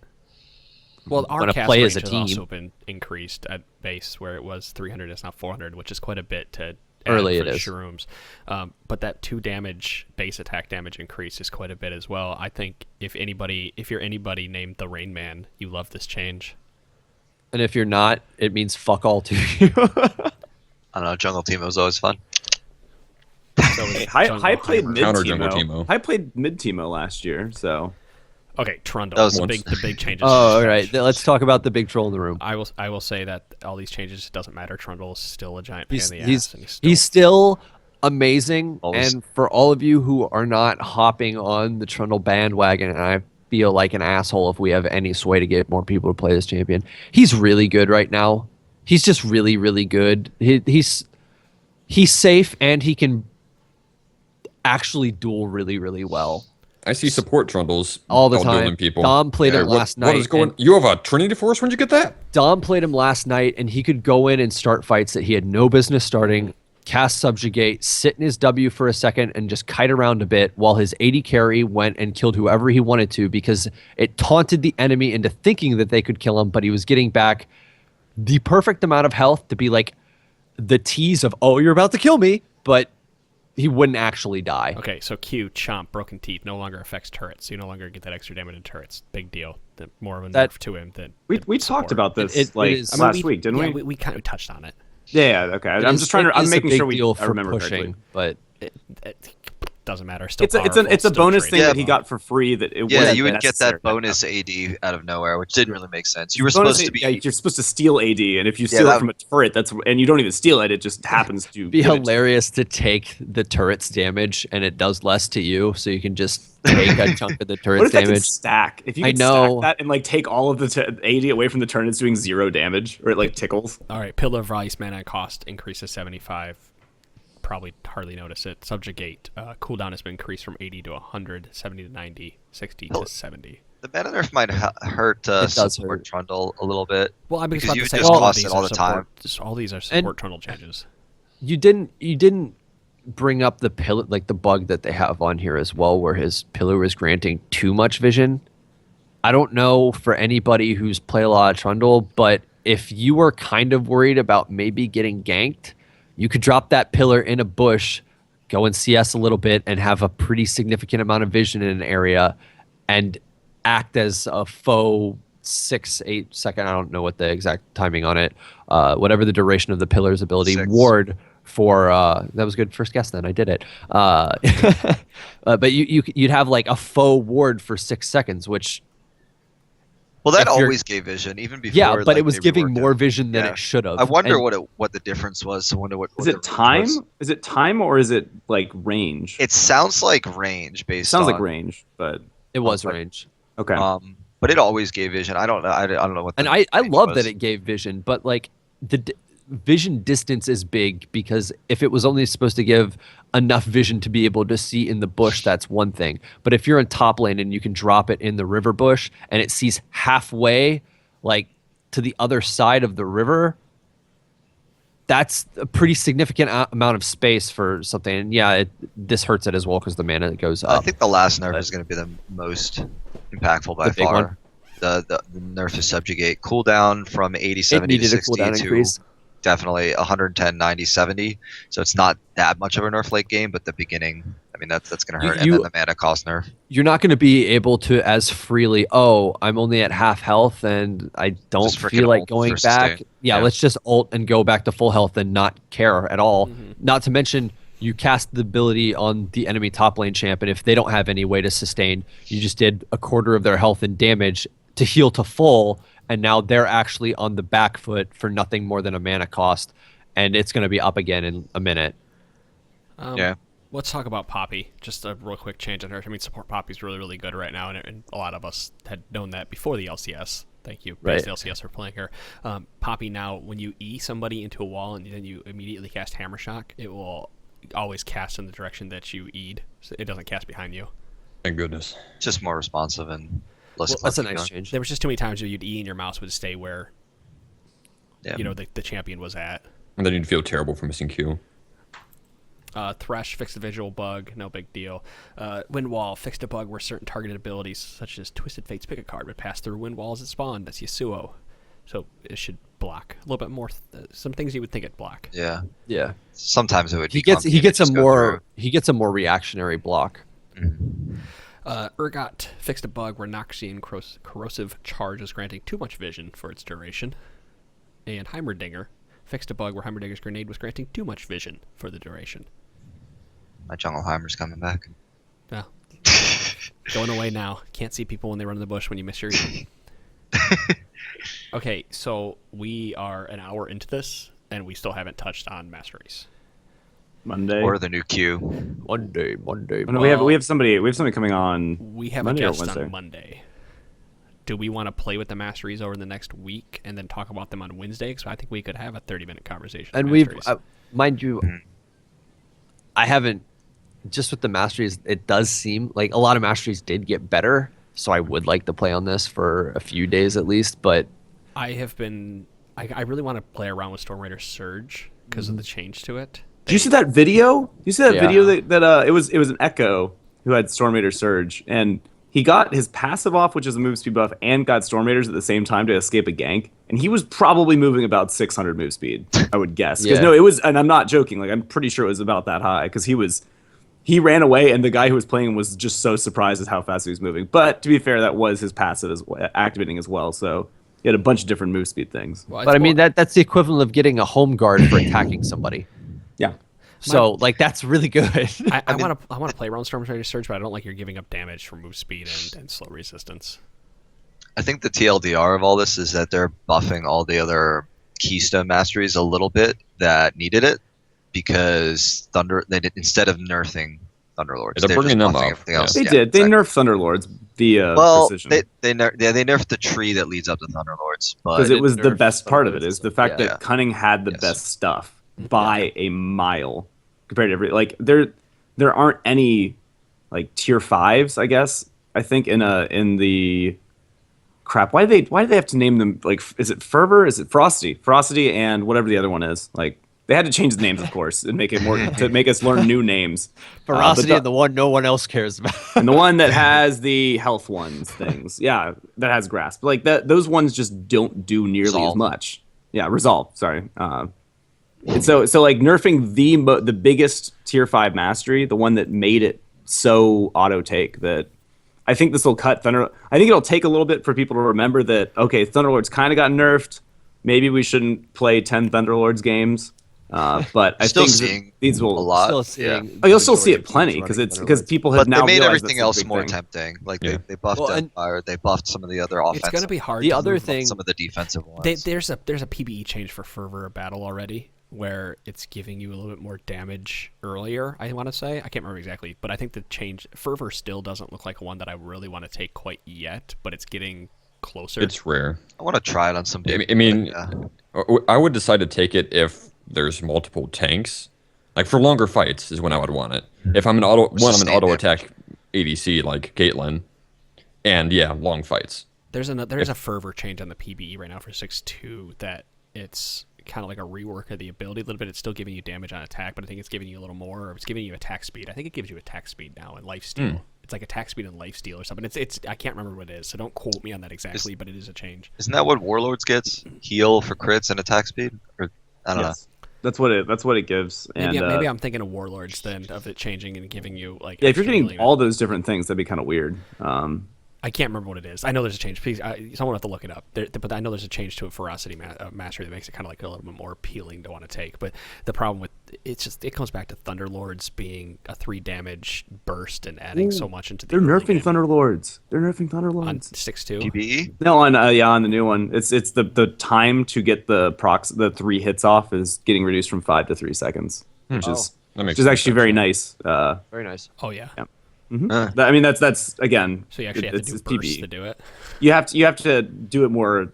Well, our wanna cast play range as a has team. also been increased at base, where it was 300, it's now 400, which is quite a bit to Early add it for is. Shrooms. But that 2 damage base attack damage increase is quite a bit as well. I think if you're anybody named the Rain Man, you love this change. and if you're not, it means fuck all to you. I don't know. Jungle team was always fun. So it's High jungle played Heimer. mid Counter jungle Teemo. Teemo. High played mid Teemo last year, so Okay, Trundle. That was The big changes. Oh, all right. Let's talk about the big troll in the room. I will say that all these changes, it doesn't matter. Trundle is still a giant pain He's in the he's, ass. And he's still amazing. Always. And for all of you who are not hopping on the Trundle bandwagon, and I feel like an asshole if we have any sway to get more people to play this champion, he's really good right now. He's just really, really good. He's safe and he can actually duel really, really well. I see support trundles All the out-dueling time. people. Dom played him what- last What is night, going? and- You have a Trinity Force? When'd you get that? Dom played him last night, and he could go in and start fights that he had no business starting, cast Subjugate, sit in his W for a second, and just kite around a bit while his 80 carry went and killed whoever he wanted to because it taunted the enemy into thinking that they could kill him, but he was getting back the perfect amount of health to be like the tease of, oh, you're about to kill me, but he wouldn't actually die. Okay, so Q, Chomp, Broken Teeth no longer affects turrets. So you no longer get that extra damage in turrets. Big deal. More of a That- nerf to him than we than talked support. about this It like is- last week, didn't yeah, we? We kind of touched on it. Yeah, okay. I'm just trying to. It I'm is a making big sure deal I for remember pushing, correctly. but doesn't matter. Still It's a powerful, bonus still thing Yeah, that he got for free. That it Yeah, wasn't you would get that necessary. bonus AD out of nowhere, which didn't really make sense. You were Bonus supposed to be. yeah, you're supposed to steal AD, and if you steal it from a turret, and you don't even steal it, it just happens to Be give it to you. hilarious to take the turret's damage and it does less to you, so you can just take a chunk of the What turret's if that can damage. stack? If you I can know. stack that and like take all of the AD away from the turn, it's doing 0 damage, or it like tickles. All right, Pillar of Ice mana cost increases 75. Probably hardly notice it. Subjugate cooldown has been increased from 80 to 100, 70 to 90, 60 to 70. The mana nerf might hurt does support hurt. Trundle a little bit. Well, I was Because about you to say just all of cost these it all are the support. time. Just all these are support trundle changes. You didn't bring up the pillar, like the bug that they have on here as well, where his pillar is granting too much vision. I don't know for anybody who's played a lot of Trundle, but if you were kind of worried about maybe getting ganked, you could drop that pillar in a bush, go and CS a little bit, and have a pretty significant amount of vision in an area, and act as a faux 6-8 second. I don't know what the exact timing on it. Whatever the duration of the pillar's ability, 6. ward for that was good first guess. Then I did it. But you'd have like a faux ward for 6 seconds, which. Well, that If you're- always gave vision, even before. Yeah, but like, it was they giving reworked more it. vision than Yeah. it should have. I wonder And what the difference was. I wonder what. Is what it the range time? was. Is it time or is it like range? It sounds like range It based. sounds on, like range, but it was like- range. okay. But it always gave vision. I don't know. I don't know what. And the I range love was. that it gave vision, but like vision distance is big, because if it was only supposed to give enough vision to be able to see in the bush, that's one thing. But if you're in top lane and you can drop it in the river bush and it sees halfway, like to the other side of the river, that's a pretty significant amount of space for something. And yeah, this hurts it as well because the mana goes I up. think the last nerf is going to be the most impactful by The big far. one. The nerf is subjugate cooldown from 80 It 70 to needed a 60 cooldown to increase. definitely 110 90 70. So it's not that much of a nerf late game, but the beginning, I mean that's going to hurt. And then the mana cost nerf. You're not going to be able to as freely, oh, I'm only at half health and I don't Just freaking feel like ult going for back. sustain. Yeah, Yeah. let's just ult and go back to full health and not care at all. Not to mention, you cast the ability on the enemy top lane champ, and if they don't have any way to sustain, you just did a quarter of their health and damage to heal to full, and now they're actually on the back foot for nothing more than a mana cost, and it's going to be up again in a minute. Yeah. Let's talk about Poppy. Just a real quick change on her. I mean, support Poppy's really, really good right now, and a lot of us had known that before the LCS. Thank you, Right. the LCS, for playing her. Poppy now, when you E somebody into a wall and then you immediately cast Hammer Shock, it will always cast in the direction that you E'd. So it doesn't cast behind you. Thank goodness. Just more responsive and less. Well, that's a clunky nice going. change. There was just too many times where you'd E and your mouse would stay where Yeah. the champion was at. And then you'd feel terrible for missing Q. Thresh fixed a visual bug, no big deal. Windwall fixed a bug where certain targeted abilities, such as Twisted Fate's pick a card, would pass through wind walls at spawn. That's Yasuo. So it should block a little bit more. Some things you would think it'd block. Yeah. Yeah, Sometimes it would. he be gets clunky he and gets a just go more reactionary block. Urgot fixed a bug where Noxian corrosive charge is granting too much vision for its duration. And Heimerdinger fixed a bug where Heimerdinger's grenade was granting too much vision for the duration. through. My Jungleheimer's coming back. Well, going away now. Can't see people when they run in the bush when you miss your E. Okay, so we are an hour into this, and we still haven't touched on Master Race. Monday. Or the new Q. Monday. Oh, no, we have somebody coming on. We have Monday a or guest Wednesday? on Monday. Do we want to play with the Masteries over the next week and then talk about them on Wednesday? Because I think we could have a 30-minute conversation. And on we've, Masteries. mind you, I haven't, just with the Masteries, it does seem like a lot of Masteries did get better. So I would like to play on this for a few days at least. But I have been. I really want to play around with Storm Raider Surge because of the change to it. Did you see that video? You see that Yeah. video that it was an Echo who had Storm Raider Surge, and he got his passive off, which is a move speed buff, and got Storm Raiders at the same time to escape a gank. And he was probably moving about 600 move speed, I would guess. Because Yeah. no, it was, and I'm not joking. Like I'm pretty sure it was about that high because he ran away, and the guy who was playing him was just so surprised at how fast he was moving. But to be fair, that was his passive activating as well. So he had a bunch of different move speed things. Well, but I it's mean more- that's the equivalent of getting a home guard for attacking somebody. Yeah. So like that's really good. I want to play around Storm Surge, but I don't like you're giving up damage for move speed and slow resistance. I think the TLDR of all this is that they're buffing all the other Keystone Masteries a little bit that needed it, because instead of nerfing Thunderlords, They're bringing them buffing up. everything else. They Yeah, did. They exactly. nerfed Thunderlords via Well, precision. they nerfed the tree that leads up to Thunderlords, but Because it was the nerf best part of it Thunderlords is the fact Yeah. that Cunning had the Yes. best stuff by a mile compared to like there aren't any like tier 5s, I guess. I think in the crap. Why do they have to name them like is it Fervor? Is it Frosty and whatever the other one is? Like they had to change the names, of course, and make it more to make us learn new names. Ferocity But and the one no one else cares about. and the one that has the health ones things, yeah, that has grasp. Like that, those ones just don't do nearly as Resolve. much. Yeah, resolve. Sorry. And so like nerfing the biggest tier 5 mastery, the one that made it so auto take that. I think this will cut Thunder. I think it'll take a little bit for people to remember that. Okay, Thunderlords kind of got nerfed. Maybe we shouldn't play 10 Thunderlords games. But I still think seeing these will a lot. Still seeing Oh, you'll still see majority it of plenty teams because running people have But now they made realized everything that's a else big more thing. tempting. Like Yeah. they buffed Well, and- Empire, they buffed some of the other offensive. It's going to be hard. The to other move thing- some of the defensive ones. There's a PBE change for Fervor Battle already, where it's giving you a little bit more damage earlier. I want to say I can't remember exactly, but I think the change Fervor still doesn't look like one that I really want to take quite yet, but it's getting closer. It's rare. I want to try it on some. I mean, yeah. I would decide to take it if there's multiple tanks. Like for longer fights is when I would want it. If I'm an I'm an Sustain auto damage. attack ADC like Caitlyn, and yeah, long fights. There's a Fervor change on the PBE right now for 6-2 that it's kind of like a rework of the ability a little bit. It's still giving you damage on attack, but I think it's giving you a little more, or it's giving you attack speed. I think it gives you attack speed now and lifesteal. It's like attack speed and lifesteal or something. It's I can't remember what it is, so don't quote me on that exactly, but it is a change. Isn't that what Warlords gets? Heal for crits and attack speed? Or I don't know. Yes. That's what it gives. Maybe, And maybe I'm thinking of Warlords then, of it changing and giving you like. yeah, if you're extra getting healing. all those different things, that'd be kind of weird. I can't remember what it is. I know there's a change. Please, someone will have to look it up. But I know there's a change to a Ferocity Mastery that makes it kind of like a little bit more appealing to want to take. But the problem with it comes back to Thunderlords being a 3 damage burst and adding so much into the. They're early nerfing game. Thunderlords. They're nerfing On Thunderlords. 6-2. PBE? No, on the new one, it's the time to get the 3 hits off is getting reduced from 5 to 3 seconds, which is That makes which is sense, actually very nice. Very nice. Oh yeah. I mean that's again. So you actually have to do it's bursts PvE. to do it. You have to do it more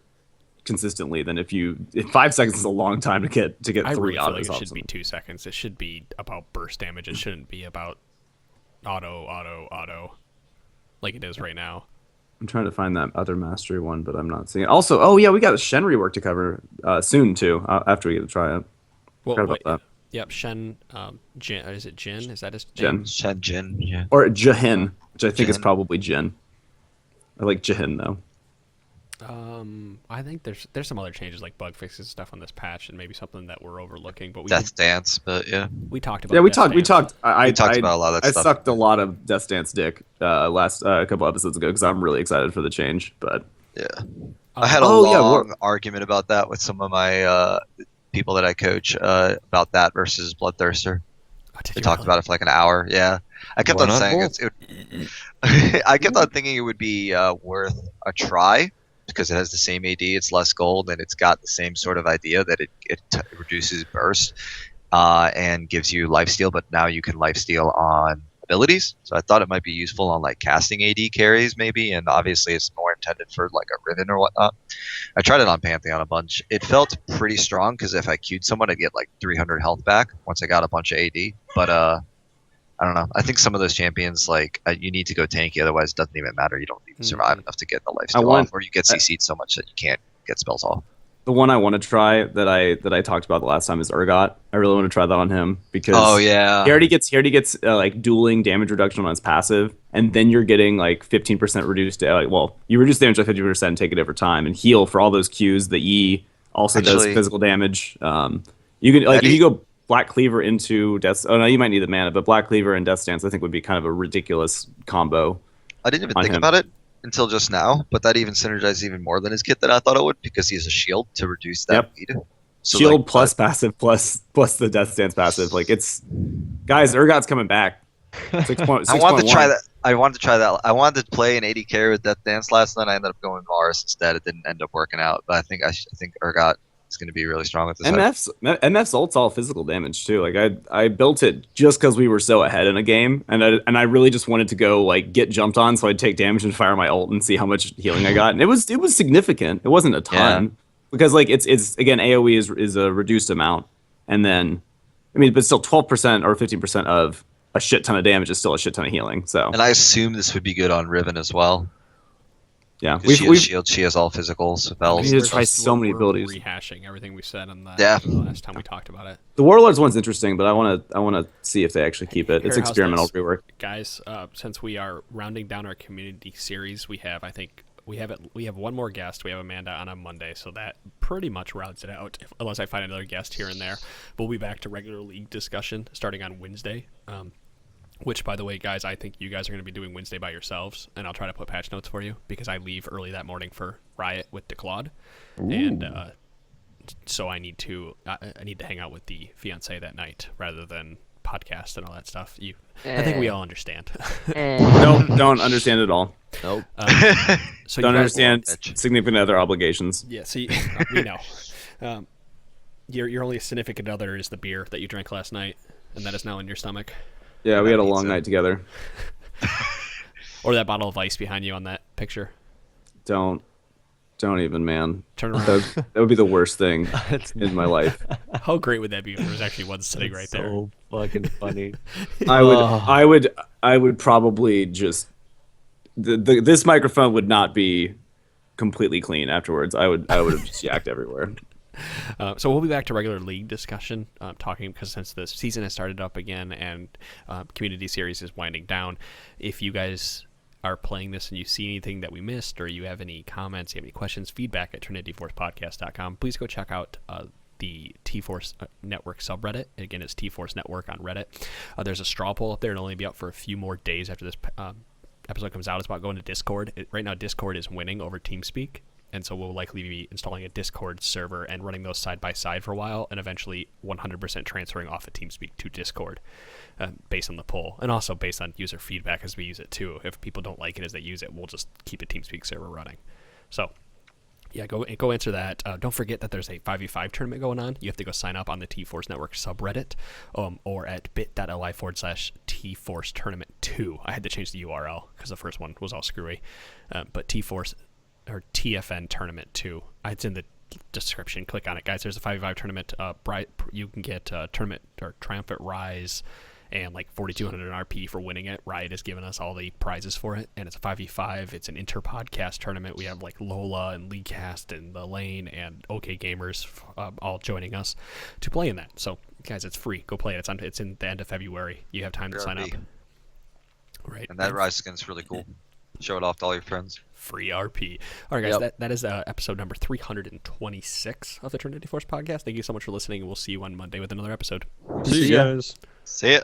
consistently than if 5 seconds is a long time to get I 3 really feel like autos it off should be something. 2 seconds. It should be about burst damage. It shouldn't be about auto like it is right now. I'm trying to find that other mastery one, but I'm not seeing it. Also, oh yeah, we got a Shen rework to cover soon too. After we get to try it. Well, Forgot about that. Yep, Shen. Jin, is it Jin? Is that his Jin. name? Shen Jin, yeah. Or Jahin, which I think is Jin. probably Jin. I like Jahin though. I think there's some other changes like bug fixes and stuff on this patch, and maybe something that we're overlooking. But Death Dance, but yeah. we talked about. Yeah, we Death talked. We Dance. talked. I talked about a lot of that I stuff. sucked a lot of Death Dance dick last a couple episodes ago because I'm really excited for the change. But Yeah. I had a Oh, yeah, long argument about that with some of my people that I coach about that versus Bloodthirster. Oh, did We you talked really? about it for like an hour. Yeah, I kept Why on not saying both? I kept on thinking it would be worth a try because it has the same AD, it's less gold, and it's got the same sort of idea that it reduces burst and gives you lifesteal, but now you can lifesteal on abilities. So I thought it might be useful on like casting AD carries maybe, and obviously it's more intended for like a Riven or whatnot. I tried it on Pantheon a bunch. It felt pretty strong because if I queued someone, I'd get like 300 health back once I got a bunch of AD. But I don't know. I think some of those champions, like you need to go tanky, otherwise it doesn't even matter. You don't even survive enough to get the lifesteal want- off, or you get CC'd so much that you can't get spells off. the one I want to try that I talked about the last time is Urgot. I really want to try that on him because Oh yeah, he already gets like dueling damage reduction on his passive, and then you're getting like 15% reduced. You reduce damage by 50% and take it over time, and heal for all those Qs. The E also does Actually- physical damage. You can like if you go Black Cleaver into Death. Oh no, you might need the mana, but Black Cleaver and Death Stance I think would be kind of a ridiculous combo. I didn't even on think him. about it until just now, but that even synergizes even more than his kit than I thought it would because he has a shield to reduce that Yep. lead. So, shield like, plus passive plus the Death Stance passive. Like it's guys, Urgot's coming back. 6.1. I wanted to try that. I wanted to play an 80 with Death Dance last night. I ended up going Varus instead. It didn't end up working out, but I think Urgot is going to be really strong with this. MF's ult's all physical damage too. Like I built it just because we were so ahead in a game, and I really just wanted to go like get jumped on, so I'd take damage and fire my ult and see how much healing I got. And it was significant. It wasn't a ton because like it's again AOE is a reduced amount, and then I mean, but still 12% or 15% of a shit ton of damage is still a shit ton of healing. So and I assume this would be good on Riven as well. Yeah, she has shield. She has all physicals. We need to try so many abilities. Rehashing everything we said on that. Yeah. Last time we talked about it. The Warlords one's interesting, but I want to see if they actually keep it. It's experimental rework. Guys, since we are rounding down our community series, we have one more guest. We have Amanda on Monday, so that pretty much rounds it out. Unless I find another guest here and there, we'll be back to regular league discussion starting on Wednesday. Which, by the way, guys, I think you guys are going to be doing Wednesday by yourselves, and I'll try to put patch notes for you because I leave early that morning for Riot with DeClaude, and so I need to hang out with the fiance that night rather than podcast and all that stuff. I think we all understand. Don't understand at all. Nope. So don't you understand significant other obligations. Yeah, see, we know. Your only significant other is the beer that you drank last night, and that is now in your stomach. Yeah, we had a long night together. Or that bottle of ice behind you on that picture. Don't even, man. Turn around. That would be the worst thing in my life. How great would that be if there was actually one sitting right there? So fucking funny. I would probably just this microphone would not be completely clean afterwards. I would have just yacked everywhere. So we'll be back to regular league discussion, talking because since the season has started up again and community series is winding down, if you guys are playing this and you see anything that we missed or you have any comments, you have any questions, feedback at TrinityForcePodcast.com, please go check out the T-Force Network subreddit. Again, it's T-Force Network on Reddit. There's a straw poll up there. It'll only be up for a few more days after this episode comes out. It's about going to Discord. Right now, Discord is winning over TeamSpeak. And so we'll likely be installing a Discord server and running those side by side for a while, and eventually 100% transferring off of TeamSpeak to Discord, based on the poll, and also based on user feedback as we use it too. If people don't like it as they use it, we'll just keep a TeamSpeak server running. So, yeah, go answer that. Don't forget that there's a 5v5 tournament going on. You have to go sign up on the T-Force Network subreddit, or at bit.ly/T-Force Tournament 2. I had to change the URL because the first one was all screwy, but T-Force or TFN Tournament 2. It's in the description. Click on it, guys. There's a 5v5 tournament. You can get tournament or Triumphant Rise and like 4,200 RP for winning it. Riot has given us all the prizes for it, and it's a 5v5. It's an inter-podcast tournament. We have like Lola and Leaguecast and The Lane and OK Gamers all joining us to play in that. So, guys, it's free. Go play it. It's in the end of February. You have time to sign up. Right. And that Rise skin's really cool. Show it off to all your friends. Free RP. All right, guys, that is episode number 326 of the Trinity Force podcast. Thank you so much for listening, and we'll see you on Monday with another episode. See you guys. See ya.